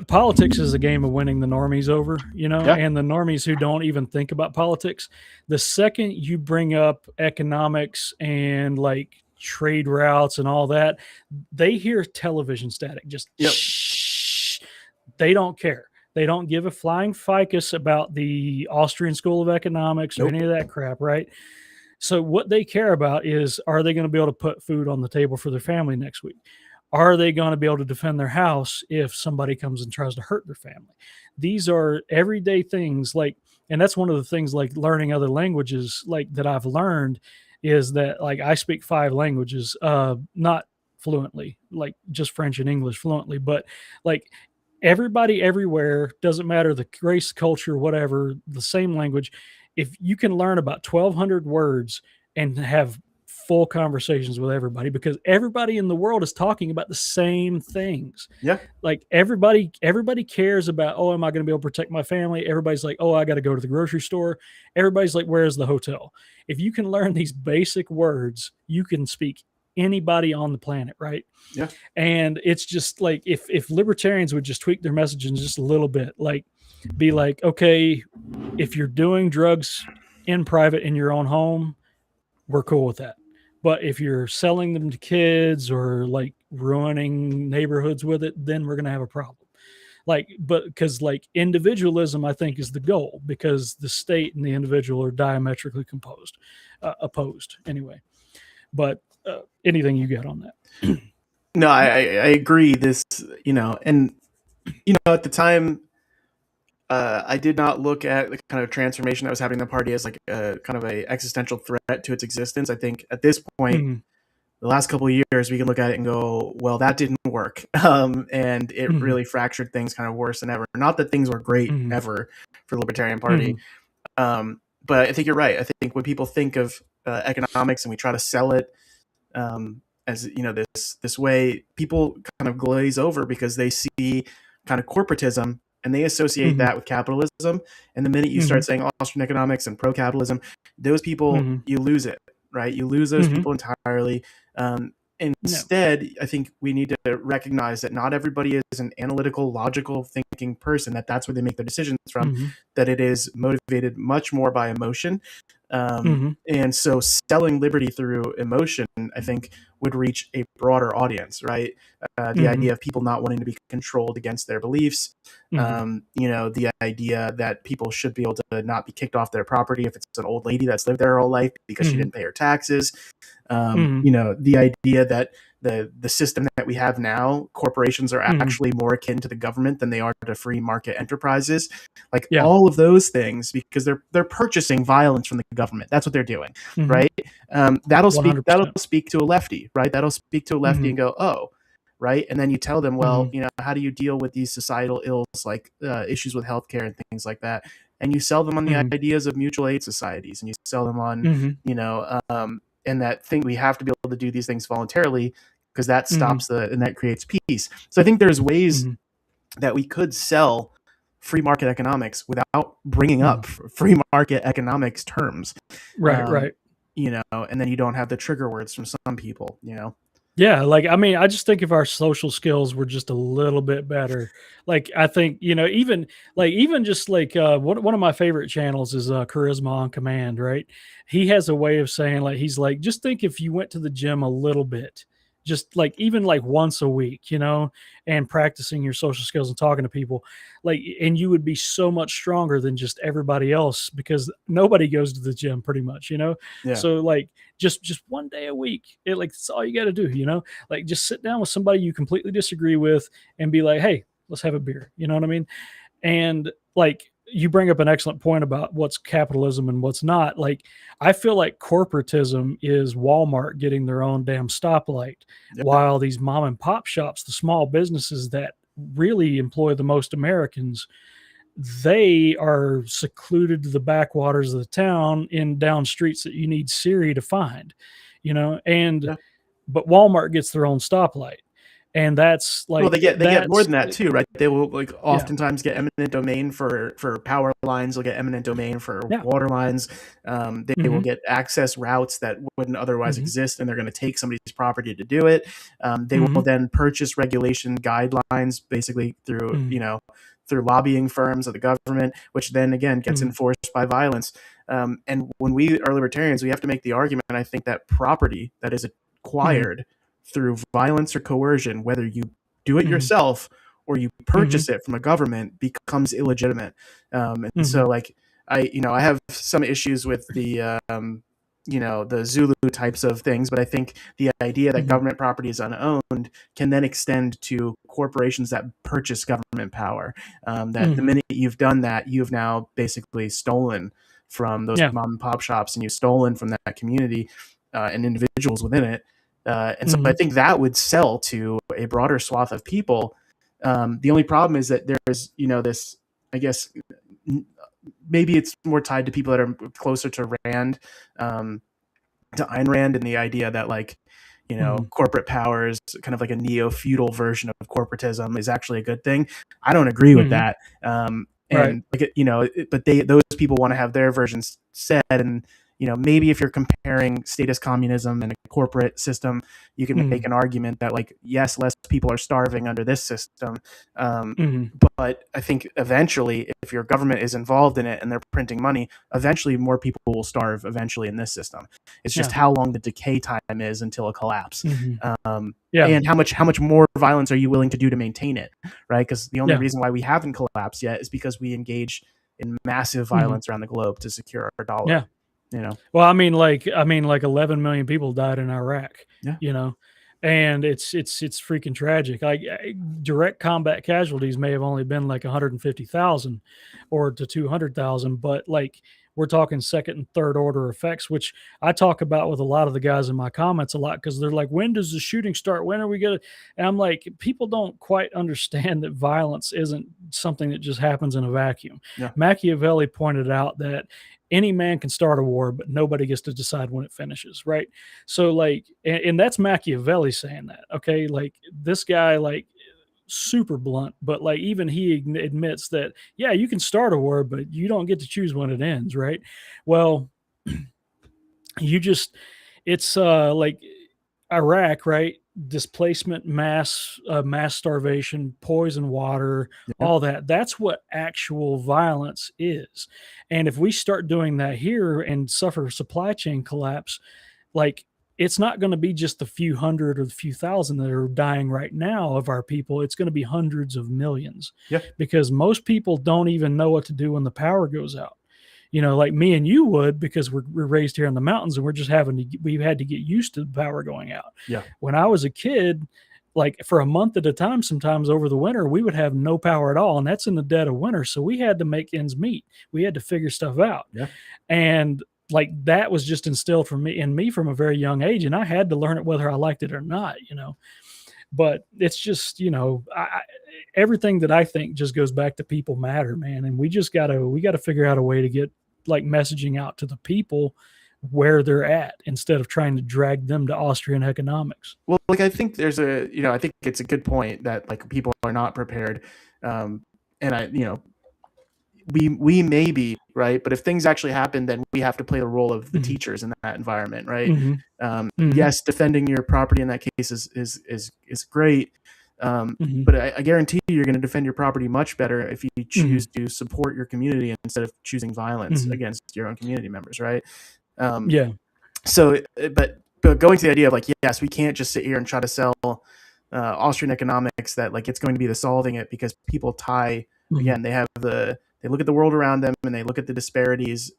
S1: Politics is a game of winning the normies over,
S2: Yeah.
S1: and the normies who don't even think about politics. The second you bring up economics and like trade routes and all that, they hear television static. Just
S2: Yep.
S1: shh. They don't care. They don't give a flying ficus about the Austrian School of Economics or
S2: Nope.
S1: any of that crap, right? So what they care about is, are they going to be able to put food on the table for their family next week? Are they going to be able to defend their house if somebody comes and tries to hurt their family? These are everyday things, like, and that's one of the things like learning other languages, like that I've learned, is that like I speak 5 languages, not fluently, like just French and English fluently, but like everybody everywhere, doesn't matter the race, culture, whatever, the same language. If you can learn about 1,200 words and have full conversations with everybody, because everybody in the world is talking about the same things.
S2: Yeah.
S1: Like everybody cares about, oh, am I going to be able to protect my family? Everybody's like, oh, I got to go to the grocery store. Everybody's like, where's the hotel? If you can learn these basic words, you can speak anybody on the planet, right?
S2: Yeah.
S1: And it's just like, if libertarians would just tweak their messaging just a little bit, like be like, okay, if you're doing drugs in private in your own home, we're cool with that. But if you're selling them to kids or like ruining neighborhoods with it, then we're going to have a problem. Like, but because like individualism, I think, is the goal, because the state and the individual are diametrically opposed anyway. But anything you got on that?
S2: No, I agree. This, and at the time, I did not look at the kind of transformation that was happening in the party as like a kind of a existential threat to its existence. I think at this point,
S1: Mm-hmm.
S2: the last couple of years, we can look at it and go, well, that didn't work. And it
S1: Mm-hmm.
S2: really fractured things kind of worse than ever. Not that things were great
S1: Mm-hmm.
S2: ever for the Libertarian Party. But I think you're right. I think when people think of economics and we try to sell it as, this way, people kind of glaze over because they see kind of corporatism and they associate
S1: Mm-hmm.
S2: that with capitalism. And the minute you start saying Austrian economics and pro-capitalism, those people, you lose it, right? You lose those people entirely. Instead, I think we need to recognize that not everybody is an analytical, logical thinking person, that's where they make their decisions from, that it is motivated much more by emotion. And so selling liberty through emotion, I think, would reach a broader audience, right? The idea of people not wanting to be controlled against their beliefs, the idea that people should be able to not be kicked off their property if it's an old lady that's lived there her whole life because she didn't pay her taxes. The idea that the system that we have now, corporations are actually more akin to the government than they are to free market enterprises. Like all of those things, because they're purchasing violence from the government. That's what they're doing, right? That'll speak to a lefty, right? That'll speak to a lefty and go, oh, right. And then you tell them, well, how do you deal with these societal ills like issues with healthcare and things like that? And you sell them on the ideas of mutual aid societies, and you sell them on, and that thing, we have to be able to do these things voluntarily, because that stops and that creates peace. So I think there's ways that we could sell free market economics without bringing up free market economics terms.
S1: Right.
S2: And then you don't have the trigger words from some people,
S1: Yeah, like, I mean, I just think if our social skills were just a little bit better, like, I think, even just like one of my favorite channels is Charisma on Command, right? He has a way of saying, like, he's like, just think if you went to the gym a little bit, just like even like once a week, and practicing your social skills and talking to people, like, and you would be so much stronger than just everybody else, because nobody goes to the gym pretty much,
S2: Yeah.
S1: So like just one day a week, that's all you got to do, like just sit down with somebody you completely disagree with and be like, hey, let's have a beer. You know what I mean? And like, you bring up an excellent point about what's capitalism and what's not. Like, I feel like corporatism is Walmart getting their own damn stoplight, while these mom and pop shops, the small businesses that really employ the most Americans, they are secluded to the backwaters of the town in down streets that you need Siri to find, but Walmart gets their own stoplight. And that's
S2: Well,
S1: like,
S2: they get more
S1: that's,
S2: than that too, right? They will like
S1: yeah.
S2: oftentimes get eminent domain for power lines. They'll get eminent domain for
S1: Yeah.
S2: water lines. They will
S1: Hmm.
S2: get access routes that wouldn't otherwise
S1: Hmm.
S2: exist, and they're going to take somebody's property to do it. They will
S1: Hmm.
S2: then purchase regulation guidelines, basically through
S1: Hmm.
S2: through lobbying firms of the government, which then again gets
S1: Hmm.
S2: enforced by violence. And when we are libertarians, we have to make the argument. I think that property that is
S1: Hmm.
S2: acquired through violence or coercion, whether you do it
S1: Hmm.
S2: yourself or you
S1: Hmm.
S2: purchase it from a government, becomes illegitimate. And
S1: Hmm.
S2: so like I have some issues with the Zulu types of things, but I think the idea that
S1: Hmm.
S2: government property is unowned can then extend to corporations that purchase government power. That the
S1: Hmm.
S2: minute you've done that, you've now basically stolen from those
S1: Yeah.
S2: mom and pop shops, and you've stolen from that community and individuals within it. And so I
S1: Hmm.
S2: think that would sell to a broader swath of people. The only problem is that there's, this, I guess, maybe it's more tied to people that are closer to Rand, to Ayn Rand, and the idea that like,
S1: Hmm.
S2: corporate power is kind of like a neo-feudal version of corporatism is actually a good thing. I don't agree with
S1: Hmm.
S2: that.
S1: Right.
S2: And like, but those people want to have their versions said. And, maybe if you're comparing statist communism and a corporate system, you can make
S1: Hmm.
S2: an argument that like, yes, less people are starving under this system. Um,
S1: Hmm.
S2: but I think eventually, if your government is involved in it and they're printing money, eventually more people will starve eventually in this system. It's just
S1: Yeah.
S2: how long the decay time is until a collapse,
S1: Hmm. Yeah.
S2: and how much more violence are you willing to do to maintain it, right? Because the only
S1: Yeah.
S2: reason why we haven't collapsed yet is because we engage in massive
S1: Hmm.
S2: violence around the globe to secure our dollar.
S1: Yeah. Well, I mean, like 11 million people died in Iraq,
S2: Yeah,
S1: you know, and it's freaking tragic. Like, direct combat casualties may have only been like 150,000 or to 200,000, but like we're talking second and third order effects, which I talk about with a lot of the guys in my comments a lot, because they're like, "When does the shooting start? When are we gonna?" And I'm like, people don't quite understand that violence isn't something that just happens in a vacuum.
S2: yeah,
S1: Machiavelli pointed out that any man can start a war, but nobody gets to decide when it finishes, right? So, like, and that's Machiavelli saying that, okay? Like, this guy, like, super blunt, but like, even he admits that, yeah, you can start a war, but you don't get to choose when it ends, right? Well, you just, it's like Iraq, right? Displacement, mass starvation, poison water,
S2: yeah,
S1: all that. That's what actual violence is. And if we start doing that here and suffer supply chain collapse, like, it's not going to be just the few hundred or the few thousand that are dying right now of our people. It's going to be hundreds of millions,
S2: yeah,
S1: because most people don't even know what to do when the power goes out. Like me and you would, because we're raised here in the mountains, and we've had to get used to the power going out.
S2: yeah,
S1: When I was a kid, like for a month at a time, sometimes over the winter, we would have no power at all. And that's in the dead of winter. So we had to make ends meet. We had to figure stuff out.
S2: yeah.
S1: And like, that was just instilled in me from a very young age. And I had to learn it whether I liked it or not. But it's just, everything that I think just goes back to people matter, man. And we gotta figure out a way to get like messaging out to the people where they're at, instead of trying to drag them to Austrian economics.
S2: Well, like I think I think it's a good point that like people are not prepared, and we may be right, but if things actually happen, then we have to play the role of the
S1: Hmm.
S2: teachers in that environment, right?
S1: Hmm. Hmm.
S2: Yes, defending your property in that case is great,
S1: Hmm.
S2: but I guarantee you're going to defend your property much better if you
S1: Hmm.
S2: choose to support your community instead of choosing violence
S1: Hmm.
S2: against your own community members, right? Um,
S1: Yeah.
S2: so, but going to the idea of like, yes, we can't just sit here and try to sell Austrian economics that like it's going to be the solving it, because people tie
S1: Hmm.
S2: again, they look at the world around them, and they look at the disparities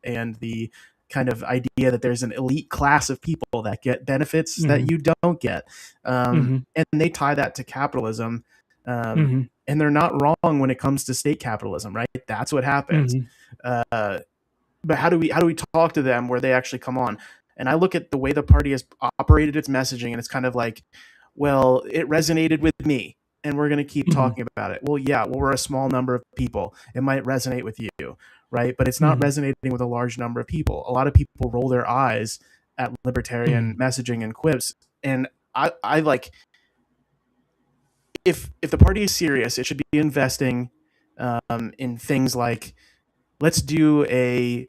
S2: and the kind of idea that there's an elite class of people that get benefits
S1: Hmm.
S2: that you don't get,
S1: Hmm.
S2: and they tie that to capitalism,
S1: Hmm.
S2: and they're not wrong when it comes to state capitalism, right? That's what happens.
S1: Hmm.
S2: Uh, but how do we talk to them where they actually come on? And I look at the way the party has operated its messaging, and it's kind of like, well, it resonated with me, and we're going to keep
S1: Hmm.
S2: talking about it. Well, yeah, well, we're a small number of people. It might resonate with you, right? But it's not
S1: Hmm.
S2: resonating with a large number of people. A lot of people roll their eyes at libertarian
S1: Hmm.
S2: messaging and quips, and I like if the party is serious, it should be investing in things like, let's do a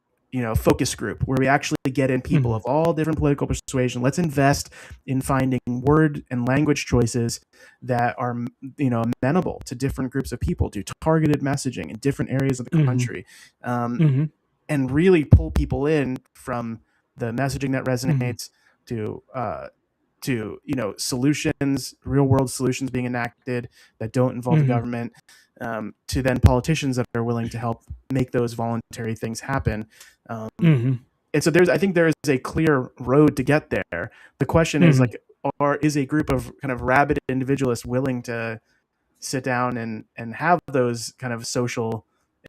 S2: focus group where we actually get in people
S1: Mhm.
S2: of all different political persuasion. Let's invest in finding word and language choices that are amenable to different groups of people. Do targeted messaging in different areas of the
S1: Mhm.
S2: country, um,
S1: Mhm.
S2: and really pull people in from the messaging that
S1: Mhm.
S2: resonates to solutions, real world solutions being enacted that don't involve the
S1: Mhm.
S2: government, to then politicians that are willing to help make those voluntary things happen.
S1: Mhm.
S2: And so I think there is a clear road to get there. The question is
S1: Mhm.
S2: like, is a group of kind of rabid individualists willing to sit down and have those kind of social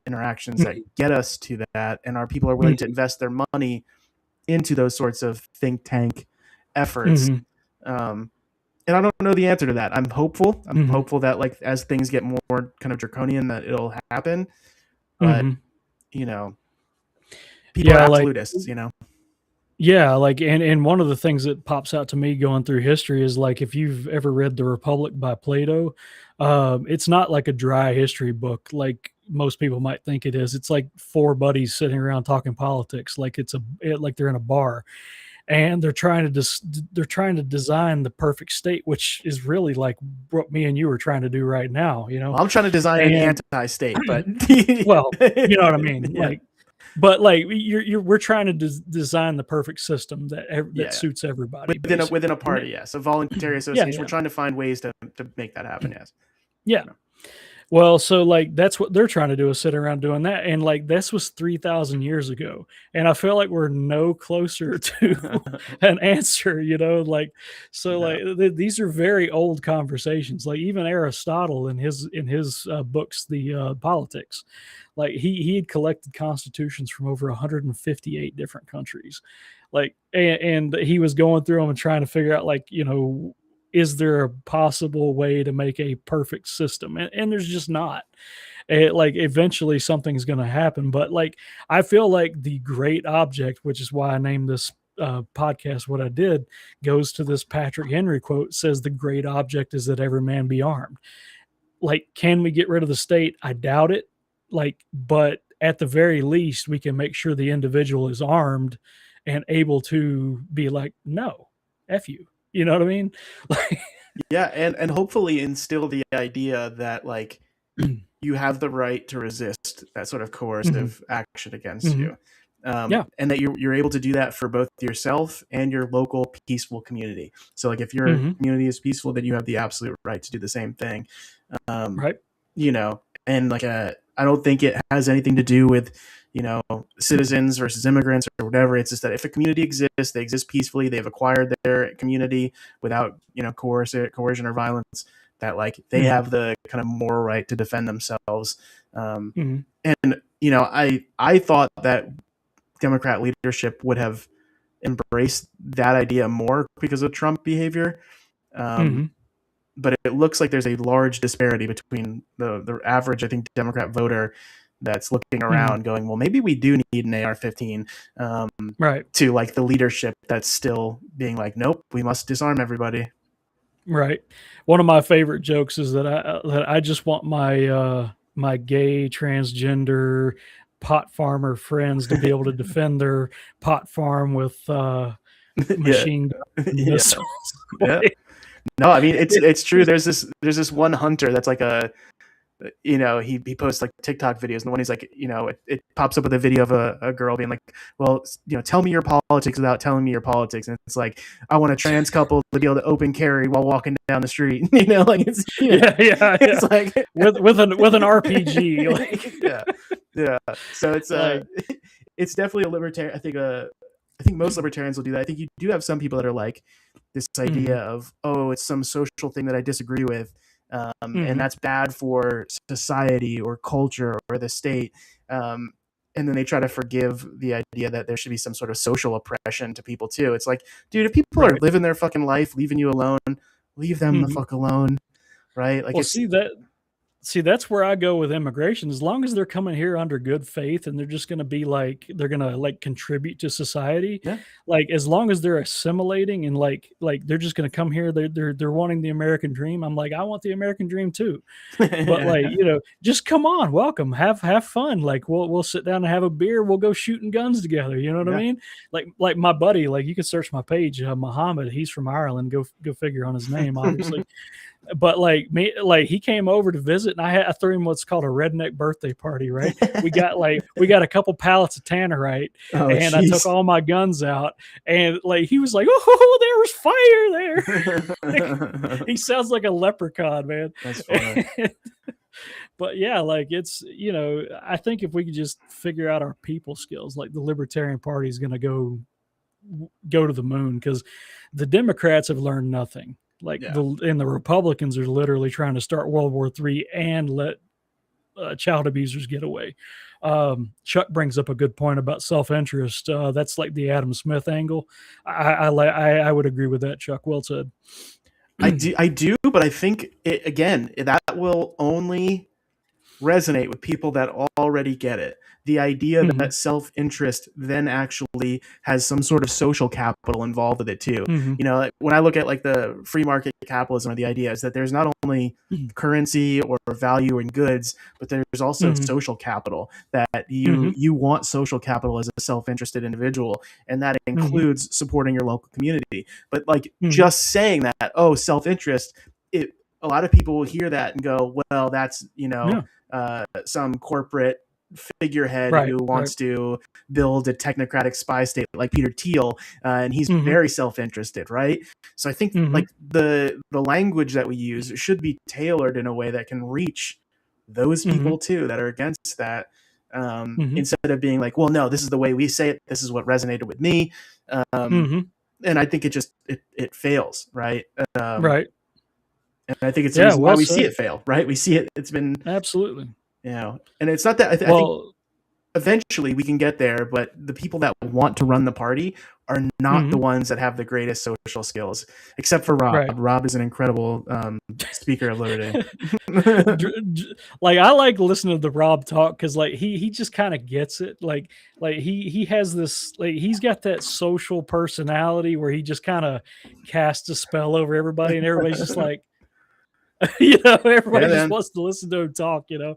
S2: interactions that
S1: Mhm.
S2: get us to that, and are people are willing to
S1: Mhm.
S2: invest their money into those sorts of think tank efforts.
S1: Mhm.
S2: um, and I don't know the answer to that. I'm hopeful. I'm
S1: Mhm.
S2: hopeful that like as things get more kind of draconian, that it'll happen. But
S1: Mhm.
S2: you know, people are
S1: Yeah, like
S2: absolutists.
S1: yeah, like and one of the things that pops out to me going through history is like if you've ever read The Republic by Plato, it's not like a dry history book like most people might think it is. It's like four buddies sitting around talking politics, like like they're in a bar, and they're trying to design the perfect state, which is really like what me and you are trying to do right now, you know.
S2: Well, I'm trying to design an
S1: And
S2: anti-state, but
S1: well, you know what I mean,
S2: yeah,
S1: like but like we're trying to design the perfect system that that
S2: yeah,
S1: suits everybody
S2: within a
S1: basically.
S2: party, yes, a voluntary
S1: Yeah,
S2: association. We're
S1: yeah,
S2: trying to find ways to make that happen. Yes.
S1: yeah. Well, so like that's what they're trying to do is sit around doing that, and like this was 3,000 years ago, and I feel like we're no closer to an answer, you know. Like, so
S2: No.
S1: like these are very old conversations. Like even Aristotle in his books, the Politics, like he had collected constitutions from over 158 different countries, like and he was going through them and trying to figure out like is there a possible way to make a perfect system? And there's just not. Like eventually something's going to happen. But like I feel like the great object, which is why I named this podcast what I did, goes to this Patrick Henry quote. Says the great object is that every man be armed. Like, can we get rid of the state? I doubt it. Like, but at the very least, we can make sure the individual is armed and able to be like, no, f you. You know what I mean? Like,
S2: Yeah, and hopefully instill the idea that like you have the right to resist that sort of
S1: mhm,
S2: coercive action against
S1: mhm.
S2: you,
S1: Yeah.
S2: and that you're able to do that for both yourself and your local peaceful community. So like if your
S1: Mhm.
S2: community is peaceful, then you have the absolute right to do the same thing. um,
S1: Right.
S2: and like I don't think it has anything to do with citizens versus immigrants or whatever. It's just that if a community exists, they exist peacefully, they've acquired their community without coercion or violence, that like they
S1: Mhm.
S2: have the kind of moral right to defend themselves. um,
S1: Mhm.
S2: and I thought that Democrat leadership would have embraced that idea more because of Trump behavior. um,
S1: Mhm.
S2: but it looks like there's a large disparity between the average, I think, Democrat voter that's looking
S1: Mhm.
S2: around going, well, maybe we do need an AR-15,
S1: Right.
S2: to like the leadership that's still being like, nope, we must disarm everybody.
S1: Right. One of my favorite jokes is that I just want my my gay transgender pot farmer friends to be able to defend their pot farm with
S2: Yeah,
S1: machine guns and
S2: yeah,
S1: missiles.
S2: yeah.
S1: Like,
S2: No, I mean
S1: it's
S2: it's true.
S1: just
S2: There's this one hunter that's like he posts like TikTok videos, and the one he's like, it pops up with a video of a girl being like, well, tell me your politics without telling me your politics. And it's like, I want a trans couple to be able to open carry while walking down the street. Like
S1: yeah, yeah,
S2: it's
S1: yeah.
S2: like,
S1: With an RPG, like
S2: yeah, yeah. So it's
S1: like
S2: it's definitely a libertarian. I think most libertarians will do that. I think you do have some people that are like this idea
S1: mhm,
S2: of, oh, it's some social thing that I disagree with, and
S1: mhm,
S2: that's bad for society or culture or the state. Um, and then they try to forgive the idea that there should be some sort of social oppression to people too. It's like, dude, if people are
S1: right.
S2: living their fucking life, leaving you alone, leave them the
S1: Mhm.
S2: fuck alone, right? Like
S1: Well,
S2: it's
S1: see that See, that's where I go with immigration. As long as they're coming here under good faith and they're just going to be like they're going to like contribute to society,
S2: Yeah.
S1: like as long as they're assimilating and like they're just going to come here, they're wanting the American dream. I'm like, I want the American dream too. But like, just come on, welcome, have fun. Like we'll sit down and have a beer. We'll go shooting guns together. You know what I
S2: Yeah.
S1: mean? Like my buddy, like you can search my page, Muhammad. He's from Ireland. Go figure on his name, obviously. But like me, like he came over to visit, and I threw him what's called a redneck birthday party. Right? We got a couple pallets of Tannerite,
S2: Oh,
S1: and I took
S2: jeez.
S1: all my guns out, and like he was like, "Oh, there was fire there." He sounds like a leprechaun, man.
S2: That's funny.
S1: But yeah, like it's I think if we could just figure out our people skills, like the Libertarian Party is going to go to the moon, because the Democrats have learned nothing. Like
S2: Yeah.
S1: the Republicans are literally trying to start World War III and let child abusers get away. Chuck brings up a good point about self-interest. That's like the Adam Smith angle. I would agree with that, Chuck. Well said.
S2: I do, but I think that will only resonate with people that already get it. The idea
S1: Mhm.
S2: that self-interest then actually has some sort of social capital involved with it too.
S1: Mhm.
S2: Like, when I look at like the free market capitalism, or the idea is that there's not only
S1: Mhm.
S2: currency or value in goods, but there's also
S1: Mhm.
S2: social capital, that
S1: Mhm.
S2: you want social capital as a self-interested individual, and that
S1: Mhm.
S2: includes supporting your local community. But like
S1: Mhm.
S2: just saying that, oh, self-interest, a lot of people will hear that and go, well, that's
S1: Yeah.
S2: some corporate figurehead
S1: Right.
S2: who
S1: Right.
S2: wants to build a technocratic spy state like Peter Thiel, and he's
S1: Mhm.
S2: very self-interested, right? So I think
S1: Mhm.
S2: like the language that we use should be tailored in a way that can reach those people too that are against that,
S1: Mhm.
S2: instead of being like, well, no, this is the way we say it, this is what resonated with me,
S1: Mhm.
S2: and I think it fails, right?
S1: Right.
S2: And I think it's the
S1: Yeah.
S2: reason why
S1: Well
S2: we see
S1: said.
S2: it fail, right? We see it; it's been,
S1: Absolutely.
S2: and it's not that I think
S1: Well.
S2: eventually we can get there, but the people that want to run the party are not the
S1: Mhm.
S2: ones that have the greatest social skills, except for Rob.
S1: Right.
S2: Rob is an incredible speaker of liberty.
S1: Like I like listening to the Rob talk, because like he just kind of gets it. Like he has this, like he's got that social personality where he just kind of casts a spell over everybody, and everybody's just like, everybody
S2: Yeah,
S1: just
S2: man.
S1: wants to listen to him talk. And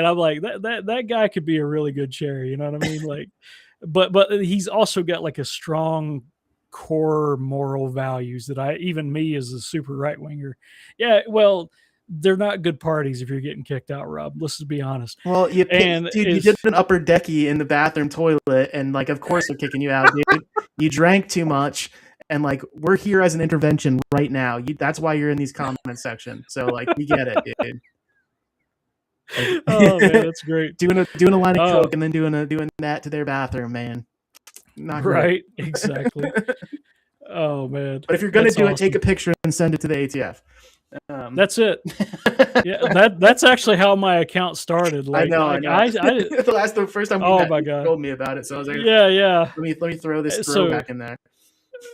S1: I'm like, that guy could be a really good chair. You know what I mean? Like, but he's also got like a strong core moral values that even me as a super right winger. Yeah, well, they're not good parties if you're getting kicked out, Rob. Let's just be honest.
S2: Well,
S1: And
S2: dude, you did
S1: is
S2: an upper decky in the bathroom toilet, and like, of course they're kicking you out, dude. You drank too much, and like, we're here as an intervention right now. That's why you're in these comment section. So like, we get it, dude.
S1: oh man,
S2: Like,
S1: that's great.
S2: doing a line of
S1: Uh,
S2: coke and then doing that to their bathroom, man. Not great.
S1: right, exactly. Oh man,
S2: But if you're gonna
S1: that's
S2: do it, take
S1: awesome.
S2: a picture and send it to the ATF.
S1: That's it. Yeah, that's actually how my account started.
S2: I
S1: Like,
S2: know.
S1: I
S2: The first time we
S1: oh
S2: met,
S1: my
S2: you
S1: god,
S2: told me about it, so I was like,
S1: yeah.
S2: let me throw this
S1: So
S2: throwback in there.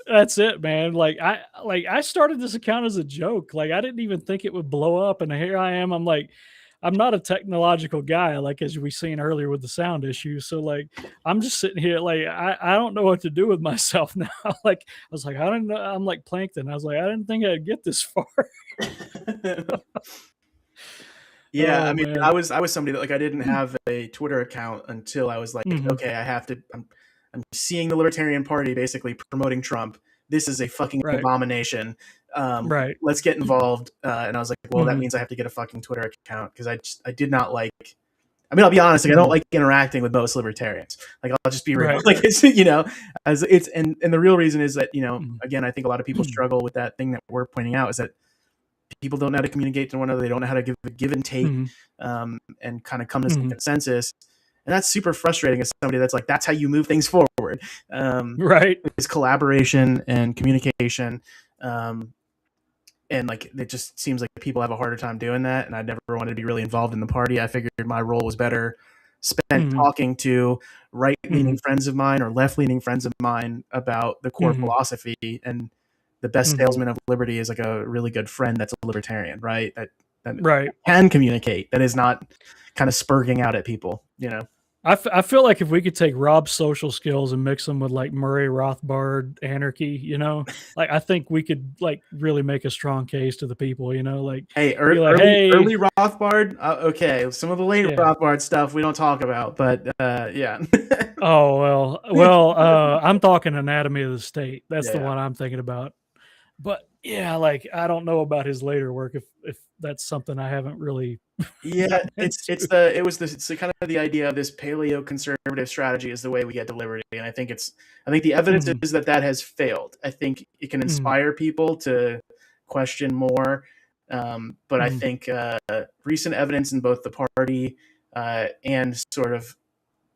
S1: that's it, man. I started this account as a joke. Like I didn't even think it would blow up, and here I am. I'm like, I'm not a technological guy, like as we seen earlier with the sound issue. So like, I'm just sitting here, like I don't know what to do with myself now. Like I was like, I don't know. I'm like Plankton. I was like, I didn't think I'd get this far.
S2: Yeah, I
S1: Oh
S2: mean,
S1: man.
S2: I was somebody that like I didn't have a Twitter account until I was like,
S1: Mhm.
S2: okay, I have to. I'm seeing the Libertarian Party basically promoting Trump. This is a fucking
S1: Right.
S2: abomination.
S1: Right.
S2: Let's get involved. And I was like, well, that
S1: Mhm.
S2: means I have to get a fucking Twitter account, because I did not like. I mean, I'll be honest. Like, I don't
S1: Mhm.
S2: like interacting with most libertarians. Like, I'll just be real.
S1: Right.
S2: Like, it's as it's and the real reason is that
S1: Mhm.
S2: again, I think a lot of people struggle with that thing that we're pointing out, is that people don't know how to communicate to one another. They don't know how to give and take,
S1: Mhm.
S2: and kind of come to some
S1: Mhm.
S2: consensus. And that's super frustrating as somebody that's like, that's how you move things forward.
S1: Right.
S2: Is collaboration and communication. And like, it just seems like people have a harder time doing that. And I never wanted to be really involved in the party. I figured my role was better spent
S1: Mhm.
S2: talking to right-leaning
S1: Mhm.
S2: friends of mine or left-leaning friends of mine about the core
S1: Mhm.
S2: philosophy. And the best
S1: Mhm.
S2: salesman of liberty is like a really good friend that's a libertarian, right? and
S1: Right.
S2: can communicate, that is not kind of spurging out at people,
S1: I feel like if we could take Rob's social skills and mix them with like Murray Rothbard anarchy, like I think we could like really make a strong case to the people, like
S2: Hey,
S1: be like,
S2: early
S1: hey,
S2: Rothbard. Okay, some of the late
S1: yeah.
S2: Rothbard stuff we don't talk about, but yeah,
S1: Oh I'm talking Anatomy of the State. That's the
S2: yeah,
S1: one I'm thinking about. But yeah, like I don't know about his later work if that's something I haven't really
S2: yeah.
S1: gotten
S2: It's
S1: into.
S2: the kind of the idea of this paleo conservative strategy is the way we get to liberty, and I think the evidence
S1: Mhm,
S2: is that has failed. I think it can
S1: mhm,
S2: inspire people to question more, but I
S1: mhm,
S2: think recent evidence in both the party and sort of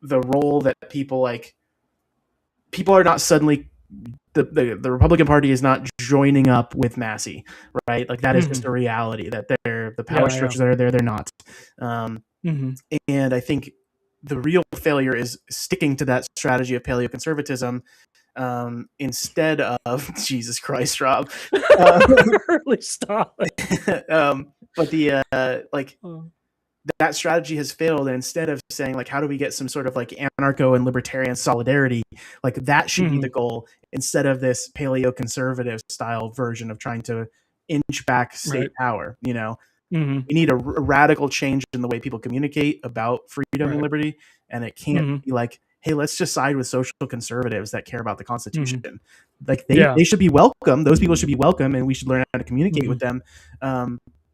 S2: the role that people are not suddenly the Republican Party is not joining up with Massey, right? Like that is just
S1: mhm.
S2: a reality that the power
S1: Yeah, yeah.
S2: structures that are there, they're not. Um,
S1: Mhm,
S2: and I think the real failure is sticking to that strategy of paleoconservatism instead of Jesus Christ, Rob. Uh,
S1: Really stop it.
S2: but the like
S1: Oh.
S2: that strategy has failed, and instead of saying like how do we get some sort of like anarcho and libertarian solidarity, like that should be the
S1: Mhm,
S2: goal instead of this paleo conservative style version of trying to inch back state
S1: right.
S2: power.
S1: Mhm,
S2: We need a radical change in the way people communicate about freedom and
S1: right.
S2: liberty, and it can't
S1: Mhm,
S2: be like, hey, let's just side with social conservatives that care about the
S1: mhm.
S2: Constitution. Like
S1: Yeah.
S2: they should be welcome. Those people should be welcome, and we should learn how to communicate
S1: Mhm,
S2: with them.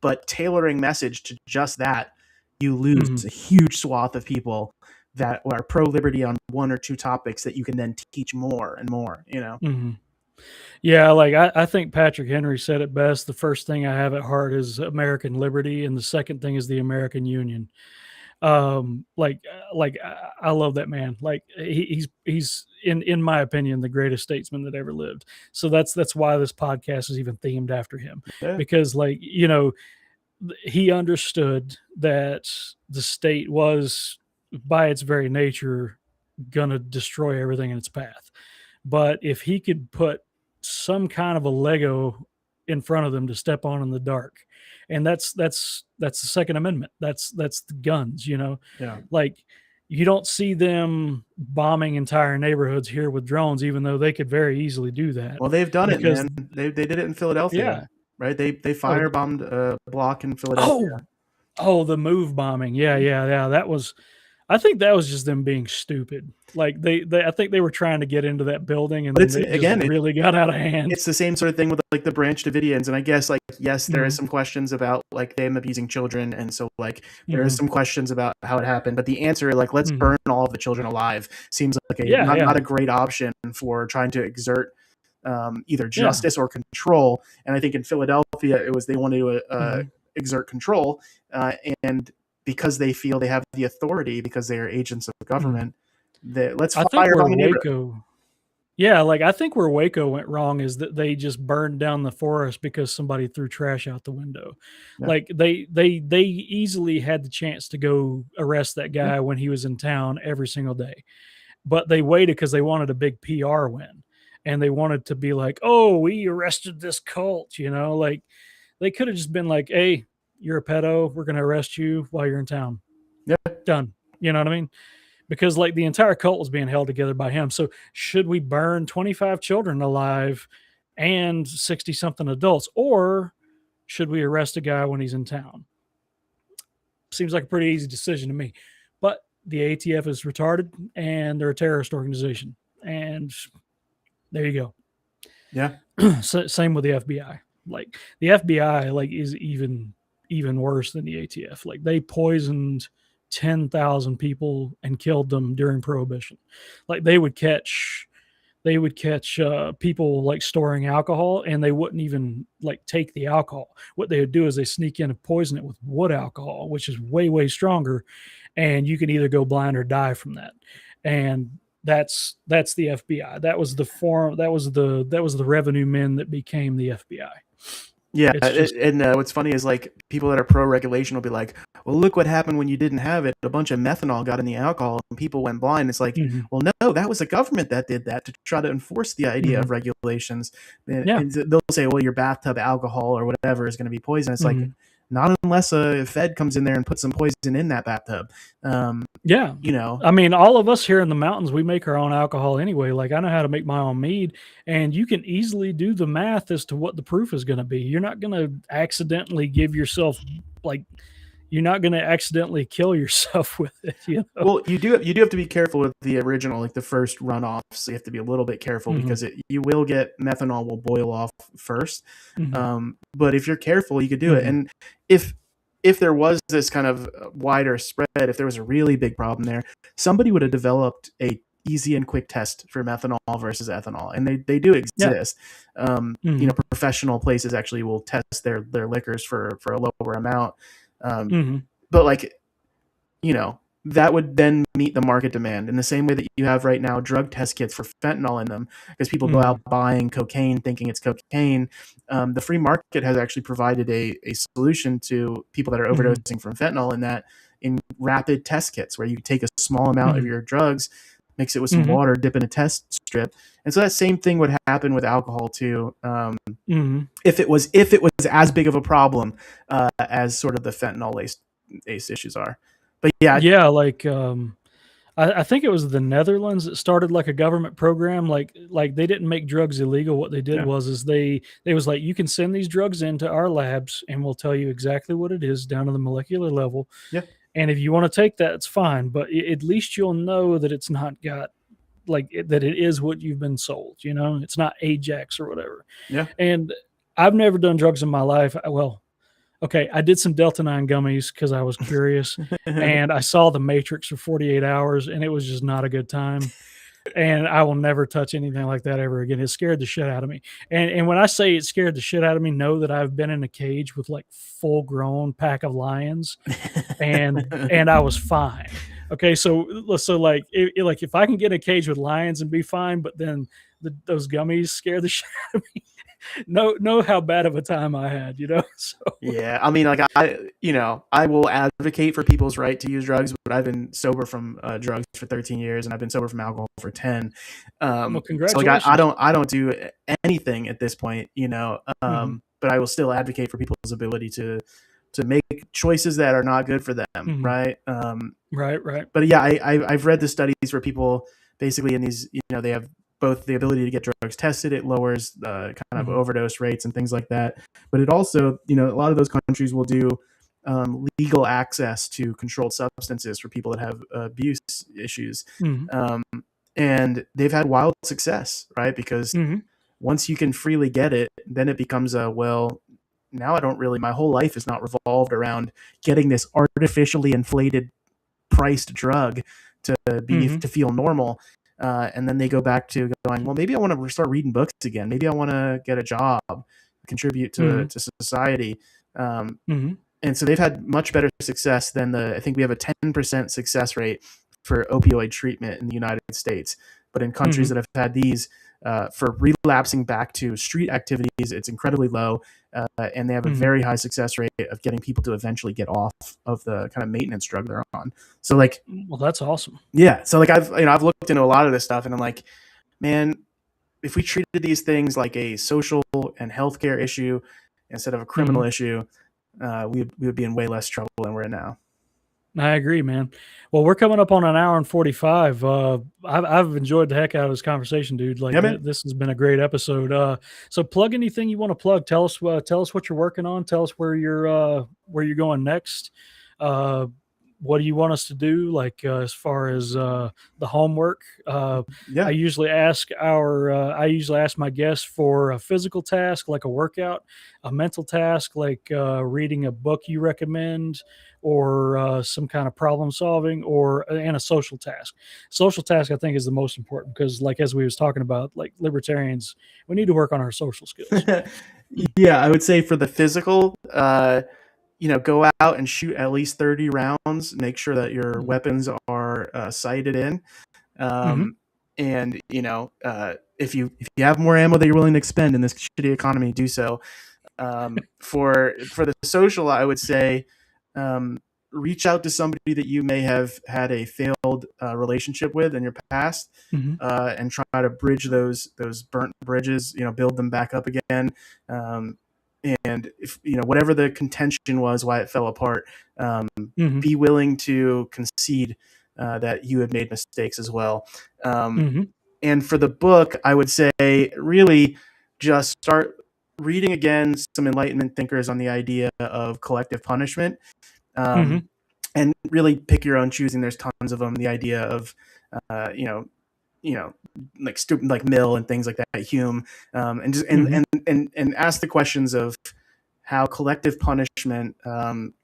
S2: But tailoring message to just that, you lose
S1: mhm,
S2: a huge swath of people that are pro liberty on one or two topics that you can then teach more and more.
S1: mhm. Yeah, like I think Patrick Henry said it best. The first thing I have at heart is American liberty, and the second thing is the American Union. I love that man. Like he's in my opinion the greatest statesman that ever lived. So that's why this podcast is even themed after him,
S2: Yeah.
S1: because like he understood that the state was by its very nature gonna destroy everything in its path. But if he could put some kind of a Lego in front of them to step on in the dark, and that's the Second Amendment. That's the guns,
S2: Yeah.
S1: like you don't see them bombing entire neighborhoods here with drones, even though they could very easily do that.
S2: Well, they've done it,
S1: Because
S2: man. They did it in Philadelphia,
S1: yeah,
S2: right? They
S1: oh
S2: firebombed a block in Philadelphia.
S1: oh oh, the move bombing, yeah. That was I think that was just them being stupid. Like I think they were trying to get into that building, and
S2: But
S1: then
S2: it's
S1: it just
S2: again,
S1: really got out of hand.
S2: it's the same sort of thing with like the Branch Davidians, and I guess like yes, there is
S1: Mhm,
S2: some questions about like them abusing children, and so like there is
S1: mhm,
S2: some questions about how it happened. But the answer, like let's
S1: mhm.
S2: burn all of the children alive, seems like a
S1: Yeah,
S2: not
S1: yeah,
S2: a great option for trying to exert either
S1: yeah.
S2: justice or control. And I think in Philadelphia, it was they wanted to
S1: Mhm,
S2: exert control, uh, and because they feel they have the authority because they are agents of
S1: mhm.
S2: government, that let's
S1: I think where
S2: firebomb a neighborhood.
S1: Waco Yeah, like, I think where Waco went wrong is that they just burned down the forest because somebody threw trash out the window.
S2: Yeah,
S1: Like, they easily had the chance to go arrest that
S2: yeah,
S1: guy when he was in town every single day, but they waited because they wanted a big PR win, and they wanted to be like, "Oh, we arrested this cult," like, they coulda just been like, "Hey, you're a pedo, we're gonna arrest you while you're in town."
S2: yeah.
S1: Done. You know what I mean? Because like the entire cult was being held together by him. So should we burn 25 children alive and 60 something adults, or should we arrest a guy when he's in town? Seems like a pretty easy decision to me. But the ATF is retarded and they're a terrorist organization. And there you
S2: Yeah.
S1: go. Same with the FBI. Like the FBI like is even worse than the ATF. Like they poisoned 10,000 people and killed them during prohibition. Like they would catch people like storing alcohol, and they wouldn't even like take the alcohol. What they would do is they sneak in and poison it with wood alcohol, which is way stronger, and you can either go blind or die from that. And that's the FBI. That was the revenue men that became the FBI.
S2: Yeah,
S1: It's just
S2: and what's funny is like people that are pro regulation will be like, "Well, look what happened when you didn't have it. A bunch of methanol got in the alcohol, and people went blind." It's like,
S1: mhm,
S2: well, no, that was the government that did that to try to enforce the idea of
S1: mhm.
S2: regulations. And,
S1: Yeah.
S2: and they'll say, "Well, your bathtub alcohol or whatever is going to be poison." It's like,
S1: Mhm.
S2: Not unless a Fed comes in there and puts some poison in that bathtub.
S1: Yeah.
S2: You know,
S1: I mean, all of us here in the mountains, we make our own alcohol anyway. Like, I know how to make my own mead, and you can easily do the math as to what the proof is going to be. You're not going to accidentally give yourself, like, you're not going to accidentally kill yourself with it, you know?
S2: well, you do have to be careful with the original, like the first runoffs. You have to be a little bit careful
S1: Mhm,
S2: because you will get methanol will boil off first.
S1: mhm,
S2: But if you're careful, you could do it.
S1: mhm,
S2: And if there was this kind of wider spread, if there was a really big problem there, somebody would have developed a easy and quick test for methanol versus ethanol, and they do
S1: yeah,
S2: exist.
S1: mhm,
S2: Professional places actually will test their liquors for a lower amount. Um,
S1: mhm,
S2: but like that would then meet the market demand in the same way that you have right now drug test kits for fentanyl in them because people go out
S1: mhm,
S2: buying cocaine thinking it's cocaine. The free market has actually provided a solution to people that are
S1: mhm,
S2: overdosing from fentanyl in rapid test kits where you take a small amount of
S1: mhm,
S2: your drugs, mix it with some
S1: mhm,
S2: water, dip in a test strip. And so that same thing would happen with alcohol too.
S1: mhm.
S2: If it was as big of a problem as sort of the fentanyl ace issues are. But yeah,
S1: Yeah, like, I think it was the Netherlands that started like a government program. Like they didn't make drugs illegal. What they did
S2: yeah,
S1: was they was like, you can send these drugs into our labs and we'll tell you exactly what it is down to the molecular level.
S2: yeah,
S1: And if you want to take that, it's fine. But at least you'll know that it's not got that it is what you've been sold. You know, it's not Ajax or whatever.
S2: yeah.
S1: And I've never done drugs in my life. Well, okay, I did some Delta 9 gummies because I was curious, and I saw The Matrix for 48 hours, and it was just not a good time. And I will never touch anything like that ever again. It scared the shit out of me. And when I say it scared the shit out of me, know that I've been in a cage with like full grown pack of lions, and I was fine. Okay, so like like if I can get in a cage with lions and be fine, but then those gummies scare the shit out of me. Know how bad of a time I had, you know. So
S2: Yeah, I mean, like I will advocate for people's right to use drugs, but I've been sober from drugs for 13 years, and I've been sober from alcohol for 10.
S1: well,
S2: So like I
S1: congratulations.
S2: don't do anything at this point,
S1: Hmm.
S2: but I will still advocate for people's ability to make choices that are not good for them,
S1: Hmm.
S2: right?
S1: Right, right.
S2: But yeah, I've read the studies where people basically in these, they have both the ability to get drugs tested. It lowers the kind of
S1: Hmm.
S2: overdose rates and things like that. But it also, a lot of those countries will do legal access to controlled substances for people that have abuse issues.
S1: Hmm.
S2: Um, and they've had wild success, right? Because
S1: Hmm.
S2: once you can freely get it, then it becomes now I don't really, my whole life is not revolved around getting this artificially inflated priced drug to
S1: Hmm.
S2: to feel normal. And then they go back to going, well, maybe I want to start reading books again. Maybe I want to get a job, contribute
S1: Hmm.
S2: to society. Um,
S1: Hmm.
S2: and so they've had much better success than I think we have a 10% success rate for opioid treatment in the United States. But in countries
S1: Hmm.
S2: that have had these, for relapsing back to street activities, it's incredibly low. And they have a
S1: Hmm.
S2: very high success rate of getting people to eventually get off of the kind of maintenance drug they're on. So like,
S1: Well, that's awesome.
S2: yeah. So like I've looked into a lot of this stuff and I'm like, man, if we treated these things like a social and healthcare issue instead of a criminal
S1: Hmm.
S2: issue, we would be in way less trouble than we're in now.
S1: I agree, man. Well, we're coming up on an hour and 45. I've enjoyed the heck out of this conversation, dude. Like
S2: Yeah, man.
S1: this has been a great episode. So plug anything you want to plug. Tell us what you're working on. Tell us where you're going next. Uh, what do you want us to do? Like as far as the homework,
S2: Yeah.
S1: I usually ask my guests for a physical task like a workout, a mental task like reading a book you recommend, or some kind of problem solving, and a social task. Social task I think is the most important because, like as we was talking about, like libertarians, we need to work on our social skills.
S2: Yeah, I would say for the physical, go out and shoot at least 30 rounds. Make sure that your
S1: Mhm.
S2: weapons are sighted in.
S1: Mhm.
S2: Um, and if you have more ammo that you're willing to expend in this shitty economy, do so. For the social, I would say um, reach out to somebody that you may have had a failed relationship with in your past,
S1: Mhm.
S2: and try to bridge those burnt bridges. Build them back up again. Um, and if whatever the contention was, why it fell apart,
S1: Mm-hmm.
S2: be willing to concede that you had made mistakes as well.
S1: Mm-hmm.
S2: And for the book, I would say really just start reading again some Enlightenment thinkers on the idea of collective punishment,
S1: Mm-hmm.
S2: and really pick your own choosing. There's tons of them. The idea of uh, you know like like Mill and things like that, Hume, and just
S1: Mm-hmm.
S2: and ask the questions of how collective punishment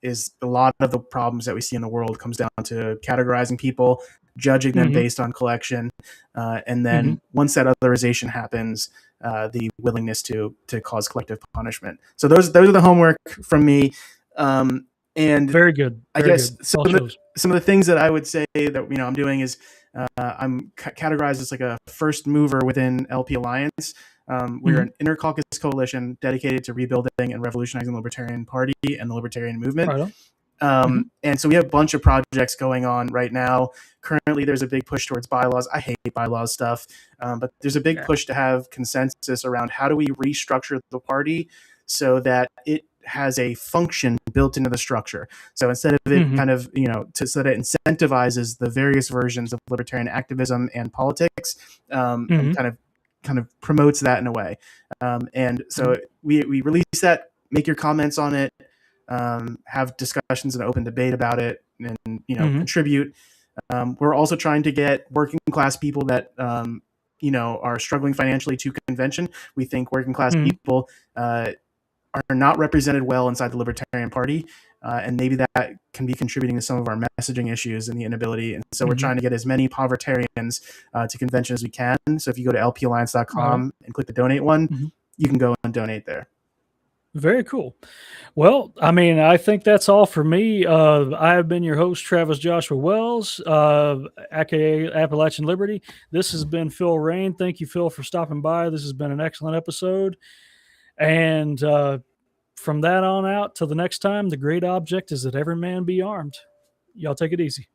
S2: is a lot of the problems that we see in the world comes down to categorizing people, judging them
S1: Mm-hmm.
S2: based on collection, and
S1: Mm-hmm.
S2: then once that otherization happens, the willingness to cause collective punishment. So those are the homework from me, and
S1: Very good.
S2: I
S1: Very
S2: guess
S1: good. All shows.
S2: some of the things that I would say that I'm doing is I'm categorized as like a first mover within LP Alliance. We're
S1: Mm-hmm.
S2: an intercaucus coalition dedicated to rebuilding and revolutionizing the Libertarian Party and the Libertarian movement.
S1: Right on. Mm-hmm.
S2: And so we have a bunch of projects going on right now. Currently, there's a big push towards bylaws. I hate bylaws stuff, but there's a big push to have consensus around how do we restructure the party so that it has a function built into the structure. So instead of it
S1: Mm-hmm.
S2: kind of, so that it incentivizes the various versions of libertarian activism and politics,
S1: Mm-hmm.
S2: and kind of promotes that in a way. And so we release that, make your comments on it, have discussions and open debate about it, and
S1: Mm-hmm.
S2: contribute. We're also trying to get working class people that are struggling financially to convention. We think working class
S1: Mm-hmm.
S2: people are not represented well inside the Libertarian Party, and maybe that can be contributing to some of our messaging issues and the inability. And so we're
S1: Mm-hmm.
S2: trying to get as many povertarians to convention as we can. So if you go to lpalliance.com and click the donate one,
S1: Mm-hmm.
S2: you can go and donate there.
S1: Very cool. Well, I mean, I think that's all for me. I have been your host, Travis Joshua Wells, aka Appalachian Liberty. This has been Phil Rein. Thank you, Phil, for stopping by. This has been an excellent episode. And from that on out till the next time, the great object is that every man be armed. Y'all take it easy.